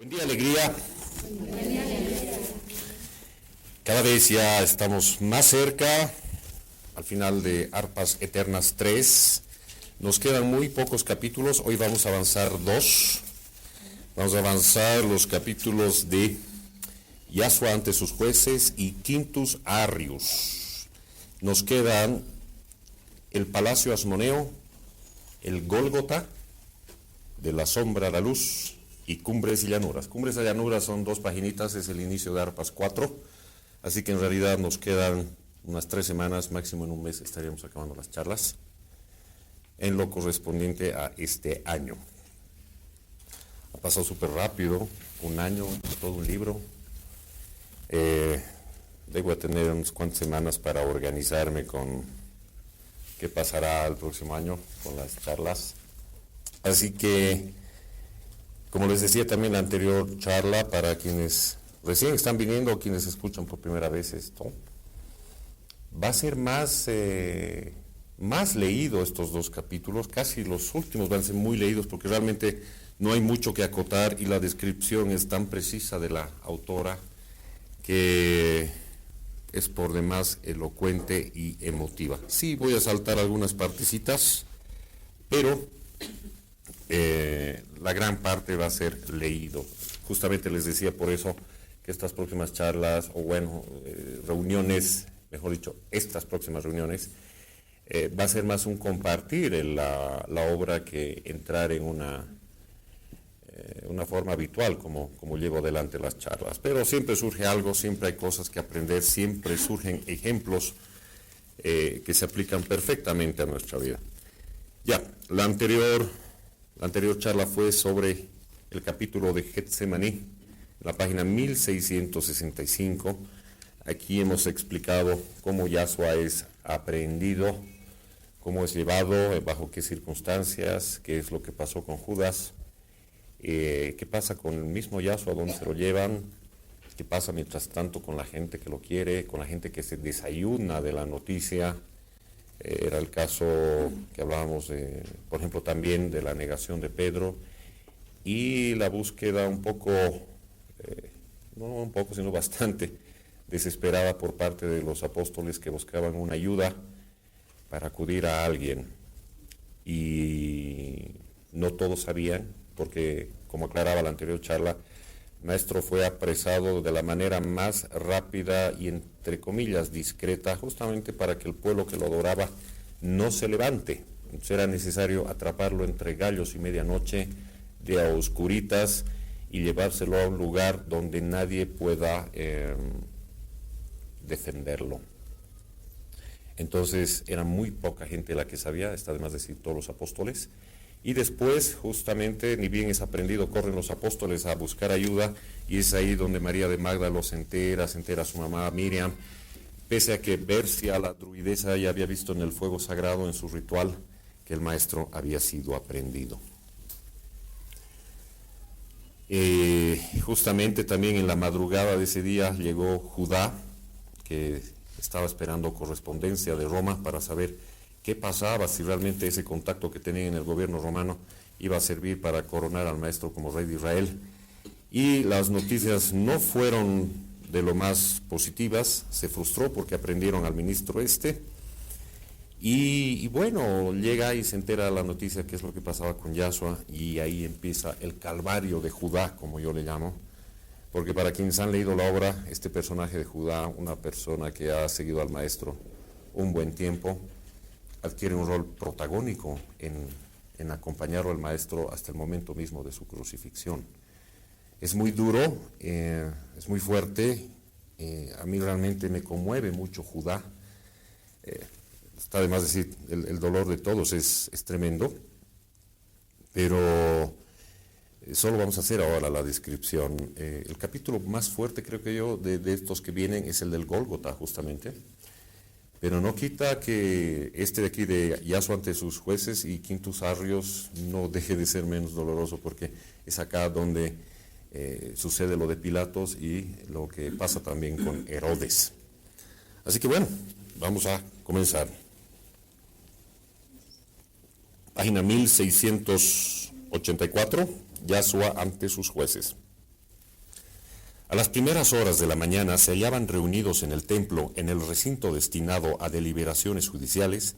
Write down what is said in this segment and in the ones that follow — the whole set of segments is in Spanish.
Buen día, alegría. Cada vez ya estamos más cerca al final de Arpas Eternas 3. Nos quedan muy pocos capítulos. Hoy vamos a avanzar 2. Vamos a avanzar los capítulos de Yahshua ante sus jueces y Quintus Arrius. Nos quedan el Palacio Asmoneo, el Gólgota, de la sombra a la luz, y Cumbres y Llanuras. Cumbres y Llanuras son 2 paginitas, es el inicio de Arpas 4, así que en realidad nos quedan unas 3 semanas, máximo en un mes estaríamos acabando las charlas, en lo correspondiente a este año. Ha pasado súper rápido, un año, todo un libro. Debo tener unas cuantas semanas para organizarme con qué pasará el próximo año con las charlas. Así que, como les decía también en la anterior charla, para quienes recién están viniendo o quienes escuchan por primera vez esto, va a ser más leído estos 2 capítulos, casi los últimos van a ser muy leídos porque realmente no hay mucho que acotar y la descripción es tan precisa de la autora que es por demás elocuente y emotiva. Sí, voy a saltar algunas partecitas, pero la gran parte va a ser leído. Justamente les decía por eso que estas próximas charlas, o bueno, reuniones, mejor dicho, estas próximas reuniones, va a ser más un compartir la obra que entrar en una forma habitual como llevo adelante las charlas. Pero siempre surge algo, siempre hay cosas que aprender, siempre surgen ejemplos que se aplican perfectamente a nuestra vida. Ya, la anterior charla fue sobre el capítulo de Getsemaní, la página 1665. Aquí hemos explicado cómo Yahshua es aprehendido, cómo es llevado, bajo qué circunstancias, qué es lo que pasó con Judas, qué pasa con el mismo Yahshua, dónde se lo llevan, qué pasa mientras tanto con la gente que lo quiere, con la gente que se desayuna de la noticia. Era el caso que hablábamos, por ejemplo, también de la negación de Pedro y la búsqueda un poco, no un poco, sino bastante desesperada por parte de los apóstoles que buscaban una ayuda para acudir a alguien. Y no todos sabían, porque como aclaraba la anterior charla, el maestro fue apresado de la manera más rápida y entre comillas discreta, justamente para que el pueblo que lo adoraba no se levante. Entonces era necesario atraparlo entre gallos y medianoche, de a oscuritas, y llevárselo a un lugar donde nadie pueda defenderlo. Entonces era muy poca gente la que sabía, está de más decir todos los apóstoles. Y después, justamente, ni bien es aprendido, corren los apóstoles a buscar ayuda, y es ahí donde María de Magdala se entera su mamá Miriam, pese a que Bercia, la druidesa, ya había visto en el fuego sagrado, en su ritual, que el maestro había sido aprehendido. Justamente también en la madrugada de ese día llegó Judá, que estaba esperando correspondencia de Roma para saber qué pasaba, si realmente ese contacto que tenía en el gobierno romano iba a servir para coronar al maestro como rey de Israel. Y las noticias no fueron de lo más positivas, se frustró porque aprendieron al ministro y bueno, llega y se entera la noticia qué es lo que pasaba con Yahshua, y ahí empieza el calvario de Judá, como yo le llamo, porque para quienes han leído la obra, este personaje de Judá, una persona que ha seguido al maestro un buen tiempo, adquiere un rol protagónico en acompañarlo al maestro hasta el momento mismo de su crucifixión. Es muy duro, es muy fuerte, a mí realmente me conmueve mucho Judá. Está de más decir, el dolor de todos es tremendo, pero solo vamos a hacer ahora la descripción. El capítulo más fuerte, creo que yo, de estos que vienen es el del Gólgota, justamente. Pero no quita que este de aquí de Yahshua ante sus jueces y Quintus Arrius no deje de ser menos doloroso, porque es acá donde sucede lo de Pilatos y lo que pasa también con Herodes. Así que bueno, vamos a comenzar. Página 1684, Yahshua ante sus jueces. A las primeras horas de la mañana se hallaban reunidos en el templo, en el recinto destinado a deliberaciones judiciales,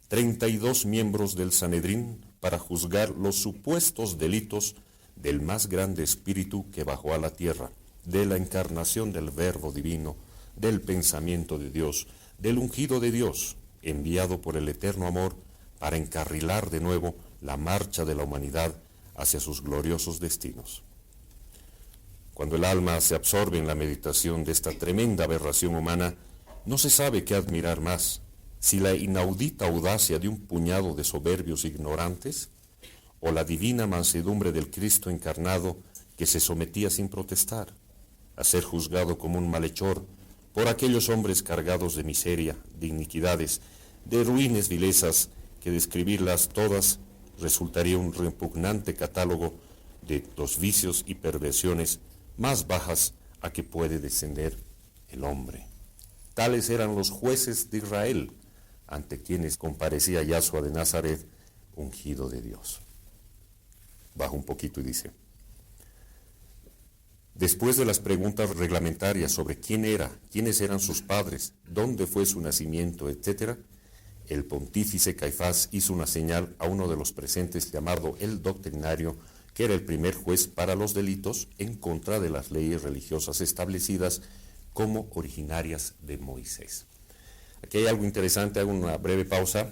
32 miembros del Sanedrín para juzgar los supuestos delitos del más grande espíritu que bajó a la tierra, de la encarnación del Verbo divino, del pensamiento de Dios, del ungido de Dios, enviado por el eterno amor para encarrilar de nuevo la marcha de la humanidad hacia sus gloriosos destinos. Cuando el alma se absorbe en la meditación de esta tremenda aberración humana, no se sabe qué admirar más, si la inaudita audacia de un puñado de soberbios ignorantes, o la divina mansedumbre del Cristo encarnado que se sometía sin protestar, a ser juzgado como un malhechor por aquellos hombres cargados de miseria, de iniquidades, de ruines vilezas, que describirlas todas resultaría un repugnante catálogo de los vicios y perversiones más bajas a que puede descender el hombre. Tales eran los jueces de Israel, ante quienes comparecía Yahshua de Nazaret, ungido de Dios. Baja un poquito y dice: después de las preguntas reglamentarias sobre quién era, quiénes eran sus padres, dónde fue su nacimiento, etc., el pontífice Caifás hizo una señal a uno de los presentes llamado el doctrinario, que era el primer juez para los delitos en contra de las leyes religiosas establecidas como originarias de Moisés. Aquí hay algo interesante, hago una breve pausa.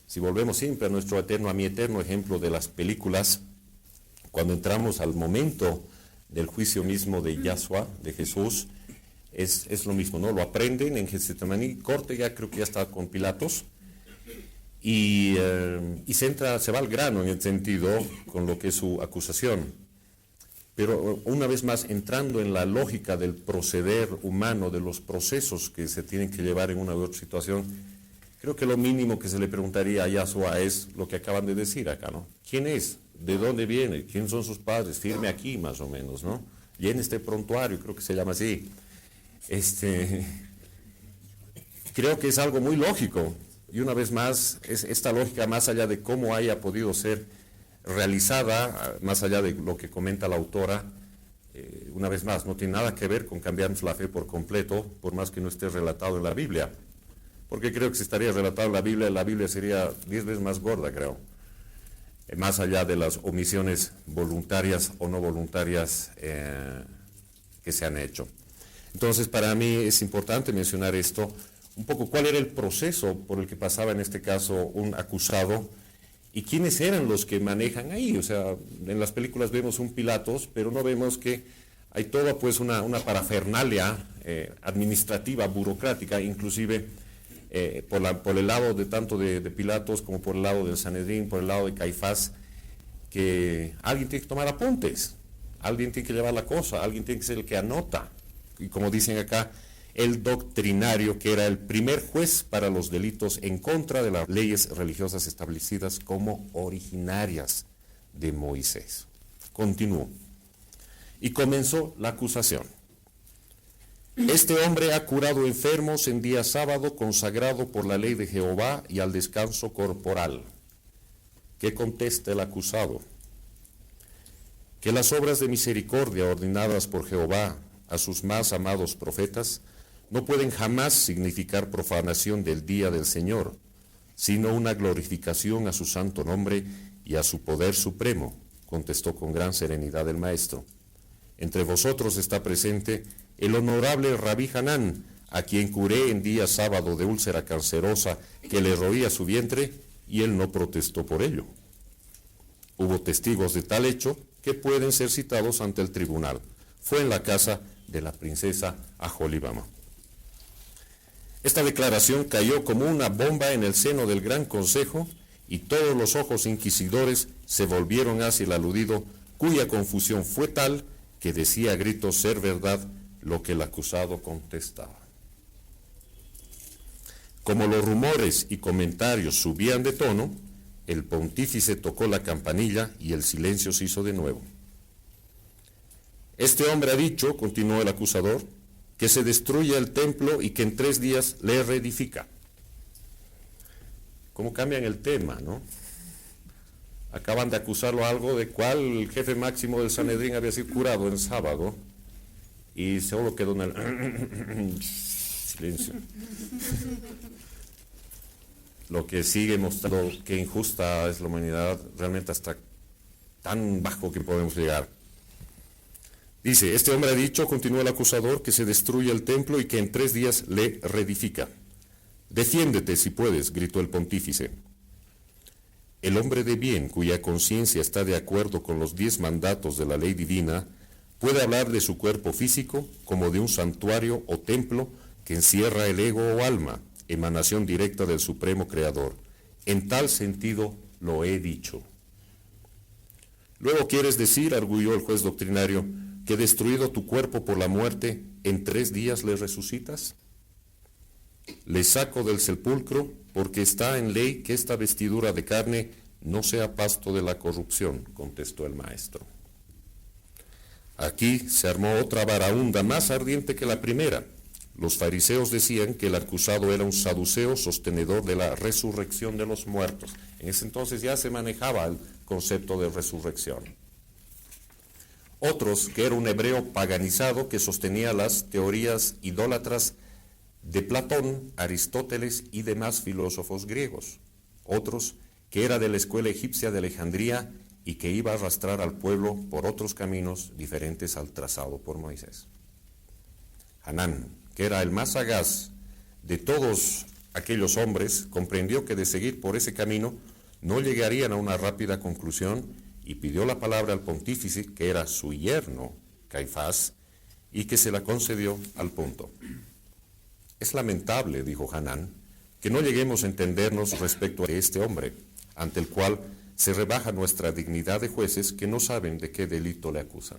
Si volvemos siempre a nuestro eterno, a mi eterno ejemplo de las películas, cuando entramos al momento del juicio mismo de Yahshua, de Jesús, es lo mismo, ¿no? Lo aprenden en Getsemaní, corte, ya creo que ya está con Pilatos, y se va al grano en el sentido con lo que es su acusación. Pero una vez más, entrando en la lógica del proceder humano, de los procesos que se tienen que llevar en una u otra situación, creo que lo mínimo que se le preguntaría a Yahshua es lo que acaban de decir acá, ¿no? ¿Quién es? ¿De dónde viene? ¿Quién son sus padres? Firme aquí, más o menos, ¿no? Llene este prontuario, creo que se llama así. Creo que es algo muy lógico. Y una vez más, esta lógica, más allá de cómo haya podido ser realizada, más allá de lo que comenta la autora, una vez más, no tiene nada que ver con cambiarnos la fe por completo, por más que no esté relatado en la Biblia. Porque creo que si estaría relatado en la Biblia sería 10 veces más gorda, creo. Más allá de las omisiones voluntarias o no voluntarias que se han hecho. Entonces, para mí es importante mencionar esto, un poco cuál era el proceso por el que pasaba en este caso un acusado y quiénes eran los que manejan ahí. O sea, en las películas vemos un Pilatos, pero no vemos que hay toda pues una parafernalia administrativa, burocrática, inclusive por el lado de tanto de Pilatos como por el lado del Sanedrín, por el lado de Caifás, que alguien tiene que tomar apuntes, alguien tiene que llevar la cosa, alguien tiene que ser el que anota. Y como dicen acá, el doctrinario, que era el primer juez para los delitos en contra de las leyes religiosas establecidas como originarias de Moisés. Continuó. Y comenzó la acusación. Este hombre ha curado enfermos en día sábado consagrado por la ley de Jehová y al descanso corporal. ¿Qué contesta el acusado? Que las obras de misericordia ordenadas por Jehová a sus más amados profetas no pueden jamás significar profanación del día del Señor, sino una glorificación a su santo nombre y a su poder supremo, contestó con gran serenidad el maestro. Entre vosotros está presente el honorable Rabí Hanán, a quien curé en día sábado de úlcera cancerosa que le roía su vientre, y él no protestó por ello. Hubo testigos de tal hecho que pueden ser citados ante el tribunal. Fue en la casa de la princesa Aholibama. Esta declaración cayó como una bomba en el seno del Gran Consejo y todos los ojos inquisidores se volvieron hacia el aludido, cuya confusión fue tal que decía a gritos ser verdad lo que el acusado contestaba. Como los rumores y comentarios subían de tono, el pontífice tocó la campanilla y el silencio se hizo de nuevo. Este hombre ha dicho, continuó el acusador, que se destruya el templo y que en 3 días le reedifica. ¿Cómo cambian el tema, no? Acaban de acusarlo algo de cual el jefe máximo del Sanedrín había sido curado en sábado, y solo quedó en el silencio. Lo que sigue mostrando que injusta es la humanidad, realmente hasta tan bajo que podemos llegar. Dice, este hombre ha dicho, continúa el acusador, que se destruye el templo y que en 3 días le reedifica. Defiéndete si puedes, gritó el pontífice. El hombre de bien, cuya conciencia está de acuerdo con los 10 mandatos de la ley divina, puede hablar de su cuerpo físico como de un santuario o templo que encierra el ego o alma, emanación directa del Supremo Creador. En tal sentido lo he dicho. Luego quieres decir, arguyó el juez doctrinario, que destruido tu cuerpo por la muerte, en 3 días le resucitas. Le saco del sepulcro porque está en ley que esta vestidura de carne no sea pasto de la corrupción, contestó el maestro. Aquí se armó otra baraúnda más ardiente que la primera. Los fariseos decían que el acusado era un saduceo sostenedor de la resurrección de los muertos. En ese entonces ya se manejaba el concepto de resurrección. Otros, que era un hebreo paganizado que sostenía las teorías idólatras de Platón, Aristóteles y demás filósofos griegos. Otros, que era de la escuela egipcia de Alejandría y que iba a arrastrar al pueblo por otros caminos diferentes al trazado por Moisés. Hanán, que era el más sagaz de todos aquellos hombres, comprendió que de seguir por ese camino no llegarían a una rápida conclusión y pidió la palabra al pontífice, que era su yerno, Caifás, y que se la concedió al punto. Es lamentable, dijo Hanán, que no lleguemos a entendernos respecto a este hombre, ante el cual se rebaja nuestra dignidad de jueces que no saben de qué delito le acusan.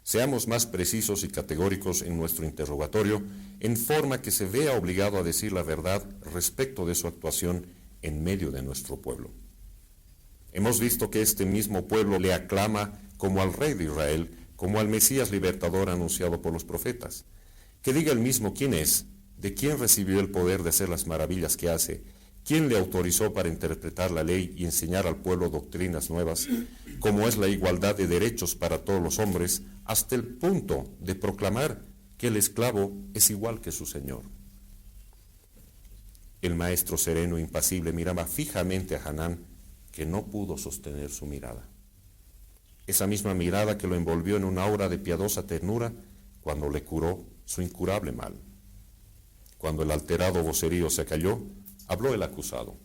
Seamos más precisos y categóricos en nuestro interrogatorio, en forma que se vea obligado a decir la verdad respecto de su actuación en medio de nuestro pueblo. Hemos visto que este mismo pueblo le aclama como al rey de Israel, como al Mesías libertador anunciado por los profetas. Que diga él mismo quién es, de quién recibió el poder de hacer las maravillas que hace, quién le autorizó para interpretar la ley y enseñar al pueblo doctrinas nuevas, como es la igualdad de derechos para todos los hombres, hasta el punto de proclamar que el esclavo es igual que su señor. El maestro sereno e impasible miraba fijamente a Hanán, que no pudo sostener su mirada. Esa misma mirada que lo envolvió en una aura de piadosa ternura cuando le curó su incurable mal. Cuando el alterado vocerío se acalló, habló el acusado.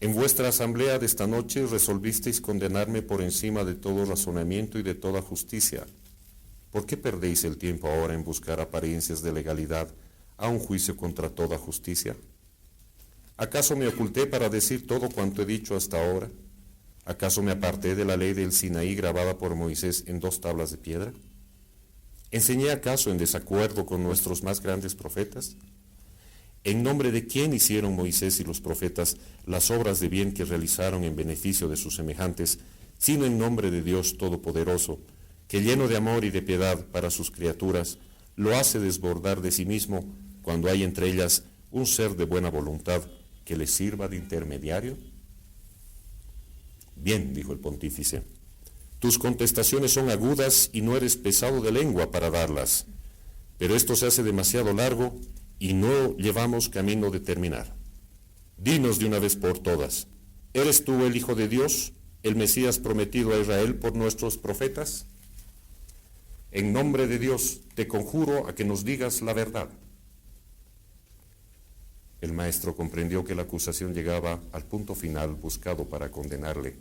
En vuestra asamblea de esta noche resolvisteis condenarme por encima de todo razonamiento y de toda justicia. ¿Por qué perdéis el tiempo ahora en buscar apariencias de legalidad a un juicio contra toda justicia? ¿Acaso me oculté para decir todo cuanto he dicho hasta ahora? ¿Acaso me aparté de la ley del Sinaí grabada por Moisés en 2 tablas de piedra? ¿Enseñé acaso en desacuerdo con nuestros más grandes profetas? ¿En nombre de quién hicieron Moisés y los profetas las obras de bien que realizaron en beneficio de sus semejantes, sino en nombre de Dios Todopoderoso, que lleno de amor y de piedad para sus criaturas, lo hace desbordar de sí mismo cuando hay entre ellas un ser de buena voluntad que les sirva de intermediario? Bien, dijo el pontífice, tus contestaciones son agudas y no eres pesado de lengua para darlas, pero esto se hace demasiado largo y no llevamos camino de terminar. Dinos de una vez por todas, ¿eres tú el Hijo de Dios, el Mesías prometido a Israel por nuestros profetas? En nombre de Dios te conjuro a que nos digas la verdad. El maestro comprendió que la acusación llegaba al punto final buscado para condenarle,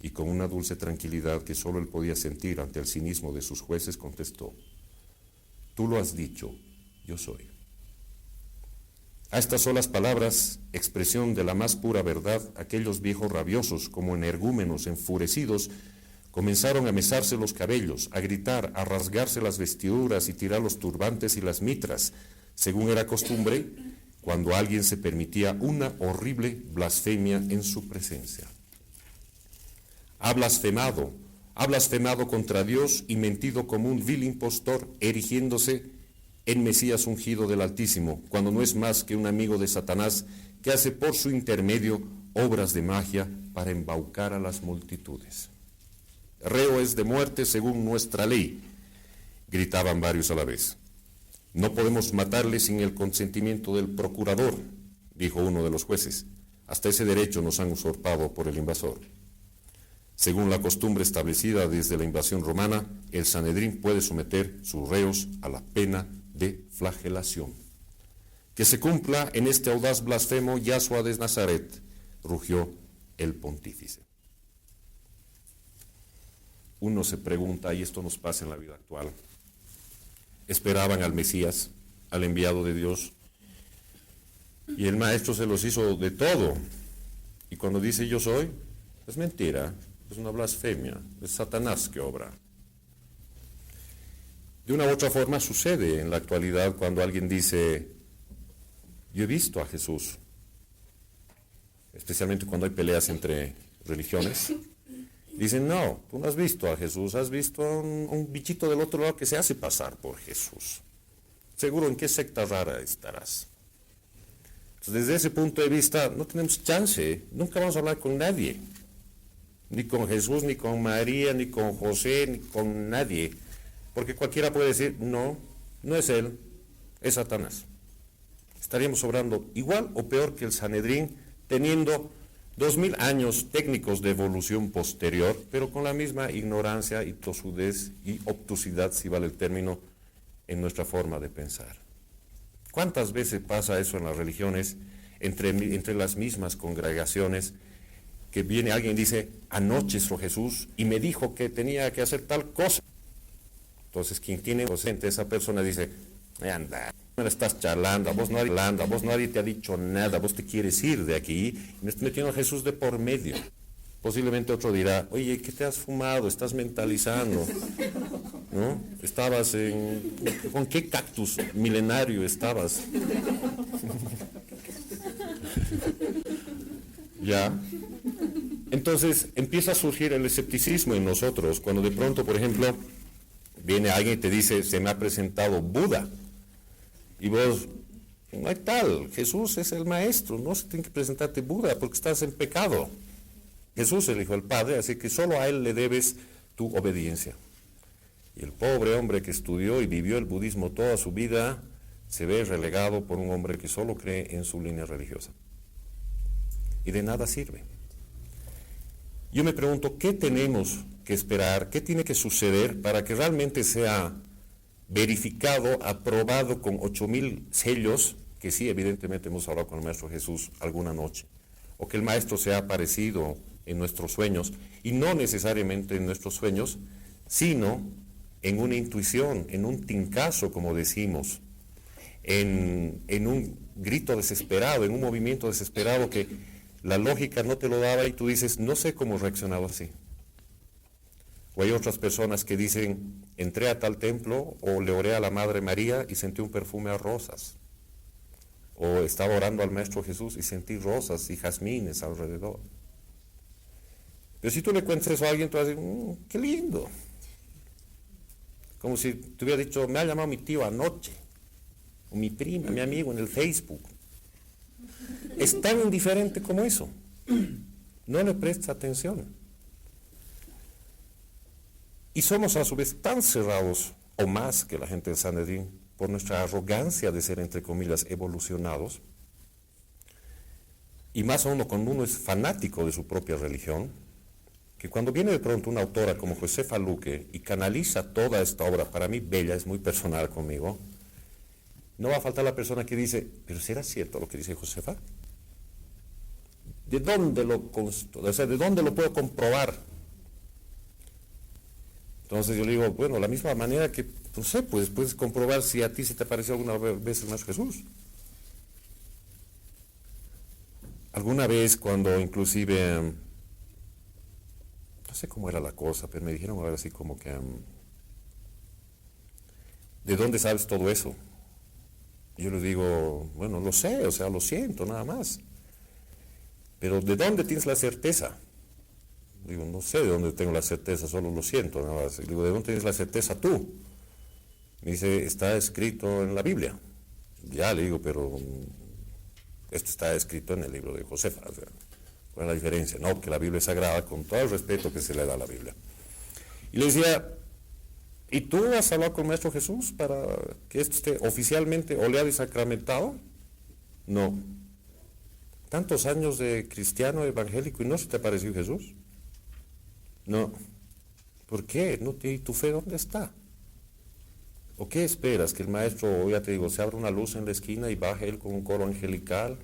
y con una dulce tranquilidad que solo él podía sentir ante el cinismo de sus jueces contestó, tú lo has dicho, yo soy. A estas solas palabras, expresión de la más pura verdad, aquellos viejos rabiosos, como energúmenos enfurecidos, comenzaron a mesarse los cabellos, a gritar, a rasgarse las vestiduras y tirar los turbantes y las mitras, según era costumbre, cuando alguien se permitía una horrible blasfemia en su presencia. Ha blasfemado contra Dios y mentido como un vil impostor, erigiéndose en Mesías ungido del Altísimo, cuando no es más que un amigo de Satanás que hace por su intermedio obras de magia para embaucar a las multitudes. reo es de muerte según nuestra ley, gritaban varios a la vez. No podemos matarle sin el consentimiento del procurador, dijo uno de los jueces. Hasta ese derecho nos han usurpado por el invasor. Según la costumbre establecida desde la invasión romana, el Sanedrín puede someter sus reos a la pena de flagelación. Que se cumpla en este audaz blasfemo Yahshua de Nazaret, rugió el pontífice. Uno se pregunta, y esto nos pasa en la vida actual, esperaban al Mesías, al enviado de Dios, y el maestro se los hizo de todo. Y cuando dice yo soy, es mentira, es una blasfemia, es Satanás que obra. De una u otra forma sucede en la actualidad cuando alguien dice, yo he visto a Jesús, especialmente cuando hay peleas entre religiones. Dicen, no, tú no has visto a Jesús, has visto a un bichito del otro lado que se hace pasar por Jesús. Seguro en qué secta rara estarás. Entonces, desde ese punto de vista, no tenemos chance, nunca vamos a hablar con nadie. Ni con Jesús, ni con María, ni con José, ni con nadie. Porque cualquiera puede decir, no, no es él, es Satanás. Estaríamos obrando igual o peor que el Sanedrín, teniendo 2000 años técnicos de evolución posterior, pero con la misma ignorancia y tosudez y obtusidad, si vale el término, en nuestra forma de pensar. ¿Cuántas veces pasa eso en las religiones, entre las mismas congregaciones, que viene alguien y dice, anoche entró Jesús y me dijo que tenía que hacer tal cosa? Entonces, quien tiene docente, esa persona dice, anda, no le estás charlando, a vos nadie te ha dicho nada, vos te quieres ir de aquí, y me estás metiendo a Jesús de por medio. Posiblemente otro dirá, oye, ¿qué te has fumado? Estás mentalizando, ¿no? ¿Con qué cactus milenario estabas? Ya. Entonces empieza a surgir el escepticismo en nosotros, cuando de pronto, por ejemplo, viene alguien y te dice, se me ha presentado Buda. Y vos, no hay tal, Jesús es el maestro, no se tiene que presentarte Buda porque estás en pecado. Jesús es el Hijo del Padre, así que solo a Él le debes tu obediencia. Y el pobre hombre que estudió y vivió el budismo toda su vida, se ve relegado por un hombre que solo cree en su línea religiosa. Y de nada sirve. Yo me pregunto, ¿qué tenemos que esperar? ¿Qué tiene que suceder para que realmente sea verificado, aprobado con 8000 sellos, que sí, evidentemente hemos hablado con el Maestro Jesús alguna noche, o que el Maestro se ha aparecido en nuestros sueños, y no necesariamente en nuestros sueños, sino en una intuición, en un tincazo, como decimos, en un grito desesperado, en un movimiento desesperado que la lógica no te lo daba y tú dices, no sé cómo reaccionaba así. O hay otras personas que dicen, entré a tal templo o le oré a la Madre María y sentí un perfume a rosas. O estaba orando al Maestro Jesús y sentí rosas y jazmines alrededor. Pero si tú le cuentas eso a alguien, tú vas a decir, qué lindo. Como si te hubiera dicho, me ha llamado mi tío anoche, o mi prima, mi amigo en el Facebook. Es tan indiferente como eso. No le prestas atención. Y somos a su vez tan cerrados, o más que la gente del Sanedrín, por nuestra arrogancia de ser, entre comillas, evolucionados, y más aún cuando uno es fanático de su propia religión, que cuando viene de pronto una autora como Josefa Luque y canaliza toda esta obra, para mí bella, es muy personal conmigo, no va a faltar la persona que dice, ¿pero será cierto lo que dice Josefa? ¿De dónde ¿de dónde lo puedo comprobar? Entonces yo le digo, bueno, la misma manera que, no sé, pues puedes comprobar si a ti se te apareció alguna vez el Maestro Jesús. Alguna vez cuando inclusive, no sé cómo era la cosa, pero me dijeron algo así como que, ¿de dónde sabes todo eso? Yo le digo, bueno, lo sé, o sea, lo siento, nada más. Pero ¿de dónde tienes la certeza? Digo, no sé de dónde tengo la certeza, solo lo siento, nada más. Digo, ¿de dónde tienes la certeza tú? Me dice, está escrito en la Biblia. Ya, le digo, pero esto está escrito en el libro de Josefa. O sea, ¿cuál es la diferencia? No, que la Biblia es sagrada, con todo el respeto que se le da a la Biblia. Y le decía, ¿y tú has hablado con el Maestro Jesús para que esto esté oficialmente oleado y sacramentado? No. Tantos años de cristiano evangélico y no se te apareció Jesús. No. ¿Por qué? No, ¿y tu fe dónde está? ¿O qué esperas? Que el maestro, ya te digo, se abra una luz en la esquina y baje él con un coro angelical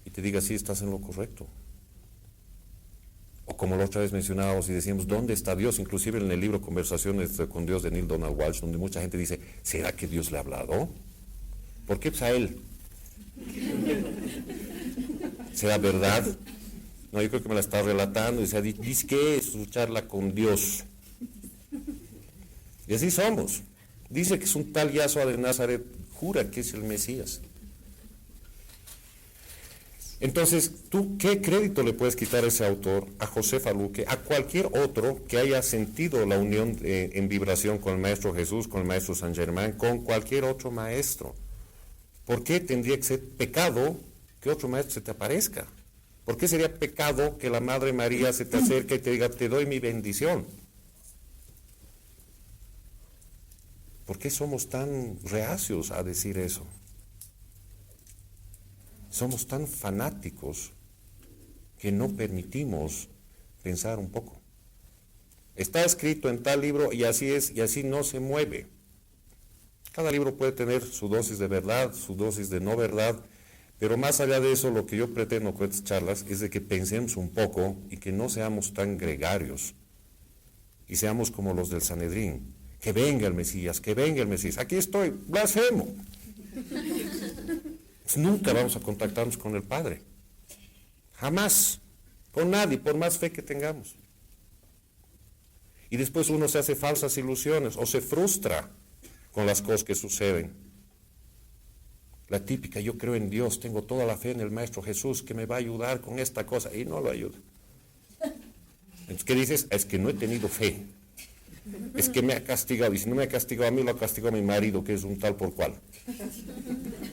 y te diga, sí, estás en lo correcto. O como la otra vez mencionábamos y decíamos, ¿dónde está Dios? Inclusive en el libro Conversaciones con Dios de Neil Donald Walsh, donde mucha gente dice, ¿será que Dios le ha hablado? ¿Por qué? Pues a él. ¿Será verdad? No, yo creo que me la está relatando y se dice que es su charla con Dios. Y así somos. Dice que es un tal Yahshua de Nazaret, jura que es el Mesías. Entonces, ¿tú qué crédito le puedes quitar a ese autor, a José Faluque, a cualquier otro que haya sentido la unión en vibración con el Maestro Jesús, con el Maestro San Germán, con cualquier otro maestro? ¿Por qué tendría que ser pecado que otro maestro se te aparezca? ¿Por qué sería pecado que la Madre María se te acerque y te diga, te doy mi bendición? ¿Por qué somos tan reacios a decir eso? Somos tan fanáticos que no permitimos pensar un poco. Está escrito en tal libro y así es, y así no se mueve. Cada libro puede tener su dosis de verdad, su dosis de no verdad, pero más allá de eso, lo que yo pretendo con estas charlas es de que pensemos un poco y que no seamos tan gregarios y seamos como los del Sanedrín. Que venga el Mesías, que venga el Mesías. Aquí estoy, blasfemo. Nunca vamos a contactarnos con el Padre. Jamás. Con nadie, por más fe que tengamos. Y después uno se hace falsas ilusiones o se frustra con las cosas que suceden. La típica, yo creo en Dios, tengo toda la fe en el Maestro Jesús que me va a ayudar con esta cosa y no lo ayuda. Entonces, ¿qué dices? Es que no he tenido fe. Es que me ha castigado, y si no me ha castigado a mí, lo ha castigado a mi marido, que es un tal por cual.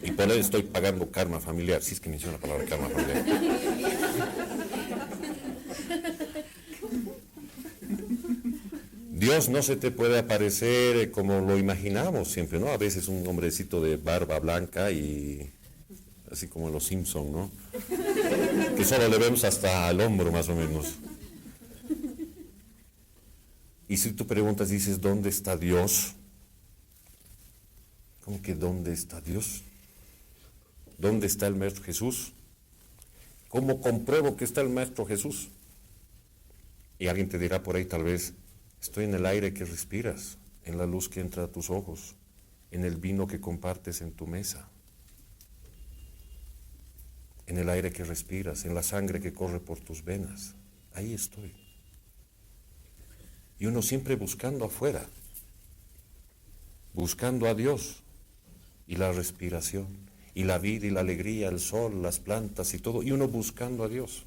Y por él estoy pagando karma familiar, si es que menciona la palabra karma familiar. Dios no se te puede aparecer como lo imaginamos siempre, ¿no? A veces un hombrecito de barba blanca y así como los Simpson, ¿no? Que solo le vemos hasta el hombro más o menos. Y si tú preguntas, dices, ¿dónde está Dios? ¿Cómo que dónde está Dios? ¿Dónde está el Maestro Jesús? ¿Cómo compruebo que está el Maestro Jesús? Y alguien te dirá por ahí tal vez, estoy en el aire que respiras, en la luz que entra a tus ojos, en el vino que compartes en tu mesa, en el aire que respiras, en la sangre que corre por tus venas. Ahí estoy. Y uno siempre buscando afuera, buscando a Dios y la respiración, y la vida y la alegría, el sol, las plantas y todo, y uno buscando a Dios.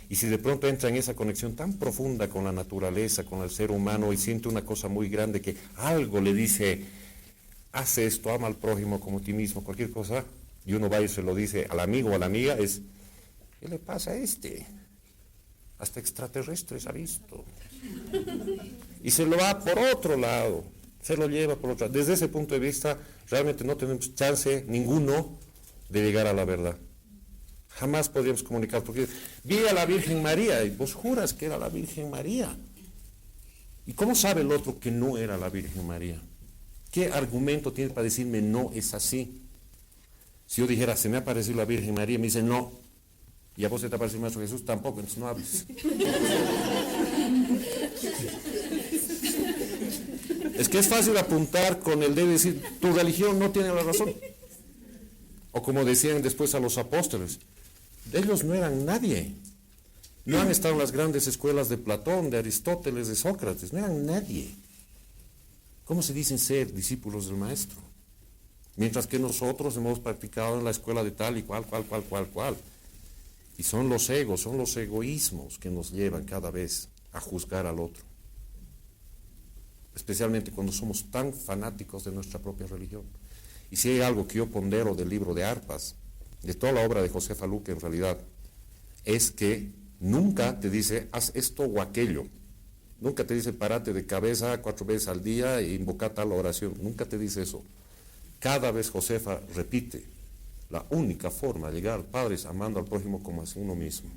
Y si de pronto entra en esa conexión tan profunda con la naturaleza, con el ser humano, y siente una cosa muy grande que algo le dice, haz esto, ama al prójimo como a ti mismo, cualquier cosa, y uno va y se lo dice al amigo o a la amiga, es, ¿qué le pasa a este? Hasta extraterrestres ha visto. Y se lo va por otro lado, se lo lleva por otro lado. Desde ese punto de vista, realmente no tenemos chance ninguno de llegar a la verdad. Jamás podríamos comunicar, porque vi a la Virgen María, y vos juras que era la Virgen María. ¿Y cómo sabe el otro que no era la Virgen María? ¿Qué argumento tiene para decirme no es así? Si yo dijera, se me ha parecido la Virgen María, me dice no. ¿Y a vos se te apareció el Maestro Jesús? Tampoco, entonces no hables. Es que es fácil apuntar con el dedo y decir, tu religión no tiene la razón. O como decían después a los apóstoles, ellos no eran nadie. No han estado en las grandes escuelas de Platón, de Aristóteles, de Sócrates, no eran nadie. ¿Cómo se dicen ser discípulos del Maestro? Mientras que nosotros hemos practicado en la escuela de tal y cual. Y son los egos, son los egoísmos que nos llevan cada vez a juzgar al otro. Especialmente cuando somos tan fanáticos de nuestra propia religión. Y si hay algo que yo pondero del libro de Arpas, de toda la obra de José Faluque en realidad, es que nunca te dice, haz esto o aquello. Nunca te dice párate de cabeza 4 veces al día e invoca tal oración. Nunca te dice eso. Cada vez Josefa repite, la única forma de llegar al Padre es amando al prójimo como a uno mismo.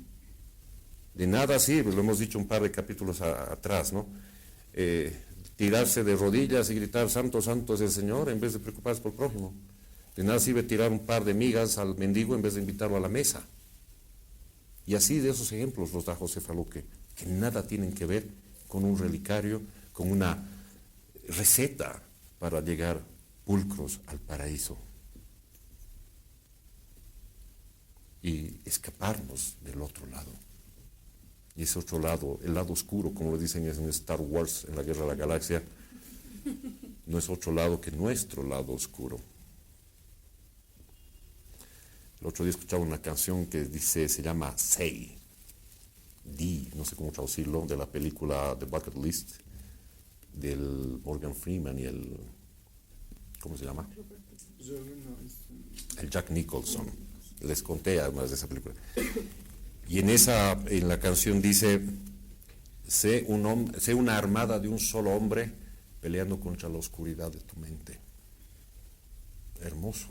De nada sirve, lo hemos dicho un par de capítulos atrás, ¿no? Tirarse de rodillas y gritar, santo, santo es el Señor, en vez de preocuparse por el prójimo. De nada sirve tirar un par de migas al mendigo en vez de invitarlo a la mesa. Y así de esos ejemplos los da Josefa Luque, que nada tienen que ver con un relicario, con una receta para llegar pulcros al paraíso y escaparnos del otro lado. Y ese otro lado, el lado oscuro, como lo dicen en Star Wars, en la Guerra de la Galaxia, no es otro lado que nuestro lado oscuro. El otro día escuchaba una canción que dice, se llama Say, no sé cómo traducirlo, de la película The Bucket List, del Morgan Freeman y el, ¿cómo se llama? El Jack Nicholson. Les conté además de esa película. Y en la canción dice, sé una armada de un solo hombre peleando contra la oscuridad de tu mente. Hermoso.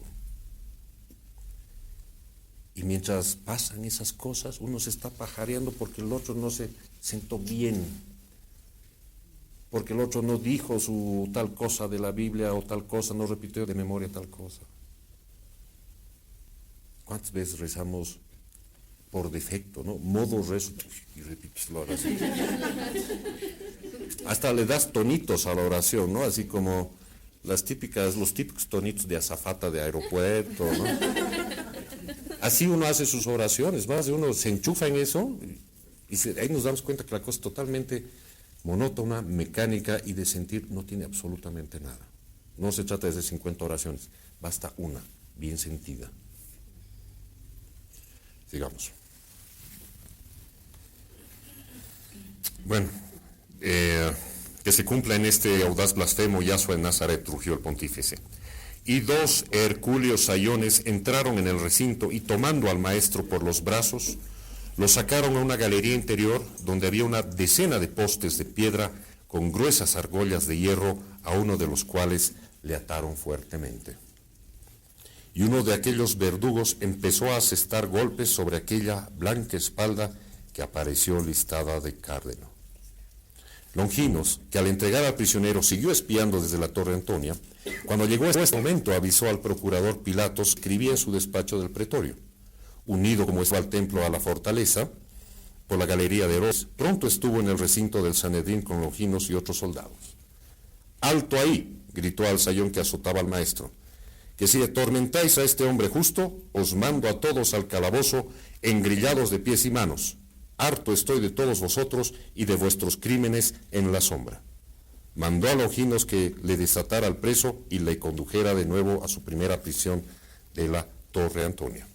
Y mientras pasan esas cosas, uno se está pajareando porque el otro no se sentó bien, porque el otro no dijo su tal cosa de la Biblia o tal cosa, no repitió de memoria tal cosa. ¿Cuántas veces rezamos por defecto, no? Modo rezo, y repites la oración. Hasta le das tonitos a la oración, ¿no? Así como los típicos tonitos de azafata de aeropuerto, ¿no? Así uno hace sus oraciones, más de uno se enchufa en eso y ahí nos damos cuenta que la cosa es totalmente monótona, mecánica y de sentir no tiene absolutamente nada. No se trata de hacer 50 oraciones, basta una, bien sentida. Sigamos. Bueno, que se cumpla en este audaz blasfemo Yahshua de Nazaret, rugió el pontífice. Y 2 hercúleos sayones entraron en el recinto y tomando al maestro por los brazos, lo sacaron a una galería interior donde había una decena de postes de piedra con gruesas argollas de hierro, a uno de los cuales le ataron fuertemente. Y uno de aquellos verdugos empezó a asestar golpes sobre aquella blanca espalda que apareció listada de cárdeno. Longinos, que al entregar al prisionero siguió espiando desde la Torre Antonia, cuando llegó este momento avisó al procurador Pilatos, escribía en su despacho del pretorio. Unido como estaba al templo a la fortaleza, por la galería de Herodes, pronto estuvo en el recinto del Sanedrín con Longinos y otros soldados. ¡Alto ahí!, gritó al sayón que azotaba al maestro, que si atormentáis a este hombre justo, os mando a todos al calabozo, engrillados de pies y manos. Harto estoy de todos vosotros y de vuestros crímenes en la sombra. Mandó a Longinos que le desatara al preso y le condujera de nuevo a su primera prisión de la Torre Antonia.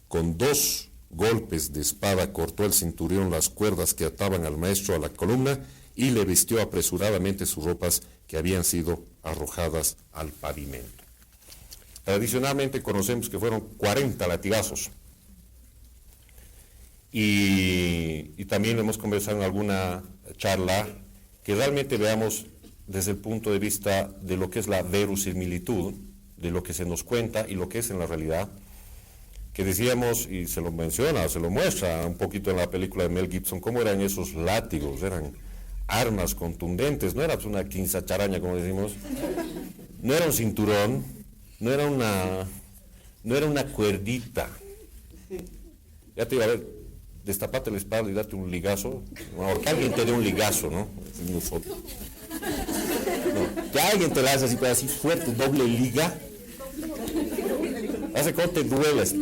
Con 2 golpes de espada cortó el centurión las cuerdas que ataban al maestro a la columna y le vistió apresuradamente sus ropas que habían sido arrojadas al pavimento. Tradicionalmente conocemos que fueron 40 latigazos. Y también hemos conversado en alguna charla que realmente veamos desde el punto de vista de lo que es la verosimilitud, de lo que se nos cuenta y lo que es en la realidad, que decíamos, y se lo menciona, se lo muestra un poquito en la película de Mel Gibson, cómo eran esos látigos, eran armas contundentes, no era una quinzacharaña como decimos, no era un cinturón, no era una cuerdita. Ya te iba a ver, destapate la espalda y date un ligazo, o que alguien te dé un ligazo, ¿no? No, que alguien te la hace así fuerte, doble liga, hace como te dueles,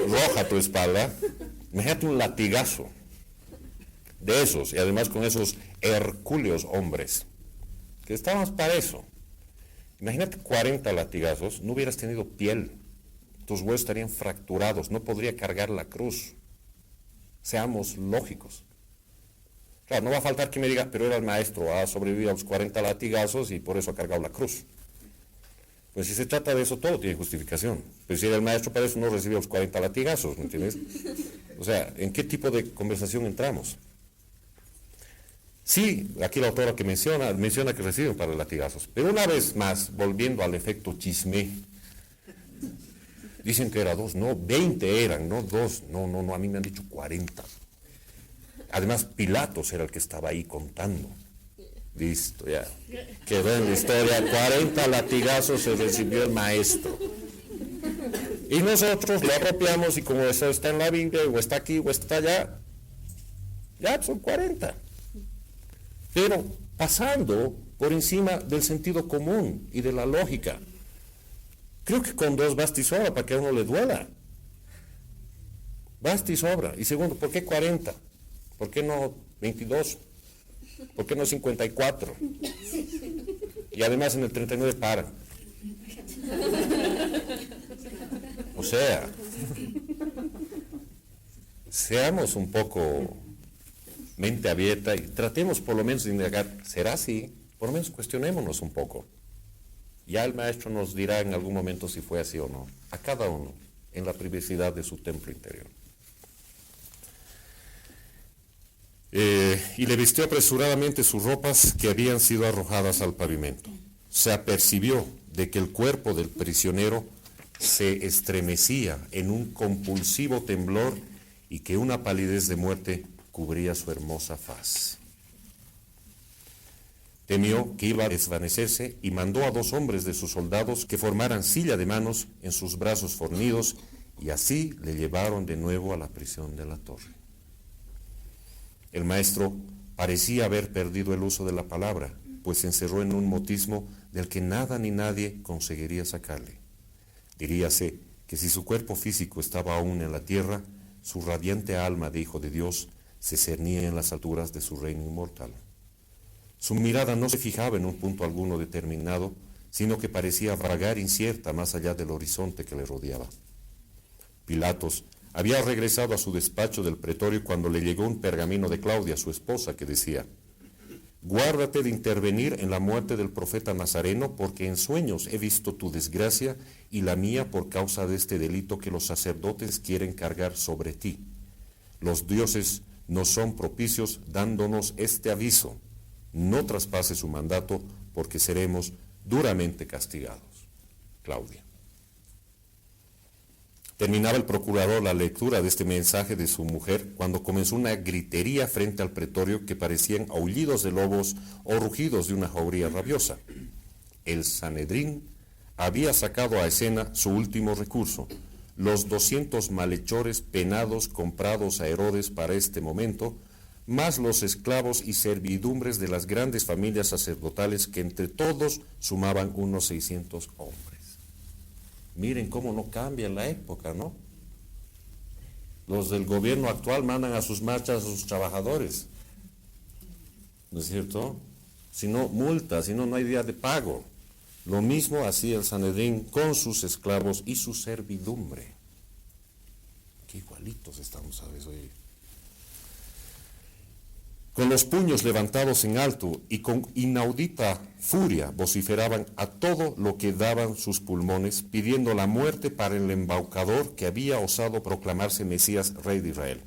roja tu espalda, imagínate un latigazo de esos, y además con esos hercúleos hombres, que estábamos para eso. Imagínate 40 latigazos, no hubieras tenido piel, tus huesos estarían fracturados, no podría cargar la cruz. Seamos lógicos. Claro, no va a faltar que me diga, pero era el maestro, ha sobrevivido a los 40 latigazos y por eso ha cargado la cruz. Pues si se trata de eso, todo tiene justificación. Pero si era el maestro, para eso no recibió los 40 latigazos, ¿me entiendes? O sea, ¿en qué tipo de conversación entramos? Sí, aquí la autora que menciona que reciben para latigazos. Pero una vez más, volviendo al efecto chisme, dicen que era 2, no, 20 eran, no 2, no, a mí me han dicho 40. Además, Pilatos era el que estaba ahí contando. Listo, ya. Quedó en la historia, 40 latigazos se recibió el maestro. Y nosotros lo apropiamos y como eso está en la Biblia, o está aquí, o está allá, ya son 40. Pero pasando por encima del sentido común y de la lógica. Creo que con 2 basta y sobra para que a uno le duela. Basta y sobra. Y segundo, ¿por qué 40? ¿Por qué no 22? ¿Por qué no 54? Y además en el 39 paran. O sea, seamos un poco mente abierta y tratemos por lo menos de indagar, ¿será así? Por lo menos cuestionémonos un poco. Ya el maestro nos dirá en algún momento si fue así o no, a cada uno, en la privacidad de su templo interior. Y le vistió apresuradamente sus ropas que habían sido arrojadas al pavimento. Se apercibió de que el cuerpo del prisionero se estremecía en un compulsivo temblor y que una palidez de muerte cubría su hermosa faz. Temió que iba a desvanecerse y mandó a 2 hombres de sus soldados que formaran silla de manos en sus brazos fornidos y así le llevaron de nuevo a la prisión de la torre. El maestro parecía haber perdido el uso de la palabra, pues se encerró en un mutismo del que nada ni nadie conseguiría sacarle. Diríase que si su cuerpo físico estaba aún en la tierra, su radiante alma de hijo de Dios se cernía en las alturas de su reino inmortal. Su mirada no se fijaba en un punto alguno determinado, sino que parecía vagar incierta más allá del horizonte que le rodeaba. Pilatos había regresado a su despacho del pretorio cuando le llegó un pergamino de Claudia, su esposa, que decía: «Guárdate de intervenir en la muerte del profeta Nazareno, porque en sueños he visto tu desgracia y la mía por causa de este delito que los sacerdotes quieren cargar sobre ti. Los dioses nos son propicios dándonos este aviso: no traspase su mandato, porque seremos duramente castigados». Claudia. Terminaba el procurador la lectura de este mensaje de su mujer cuando comenzó una gritería frente al pretorio que parecían aullidos de lobos o rugidos de una jauría rabiosa. El Sanedrín había sacado a escena su último recurso. Los 200 malhechores penados comprados a Herodes para este momento, más los esclavos y servidumbres de las grandes familias sacerdotales que entre todos sumaban unos 600 hombres. Miren cómo no cambia la época, ¿no? Los del gobierno actual mandan a sus marchas a sus trabajadores, ¿no es cierto? Si no, multa, si no, no hay día de pago. Lo mismo hacía el Sanedrín con sus esclavos y su servidumbre. Qué igualitos estamos a veces hoy. Con los puños levantados en alto y con inaudita furia vociferaban a todo lo que daban sus pulmones, pidiendo la muerte para el embaucador que había osado proclamarse Mesías, rey de Israel.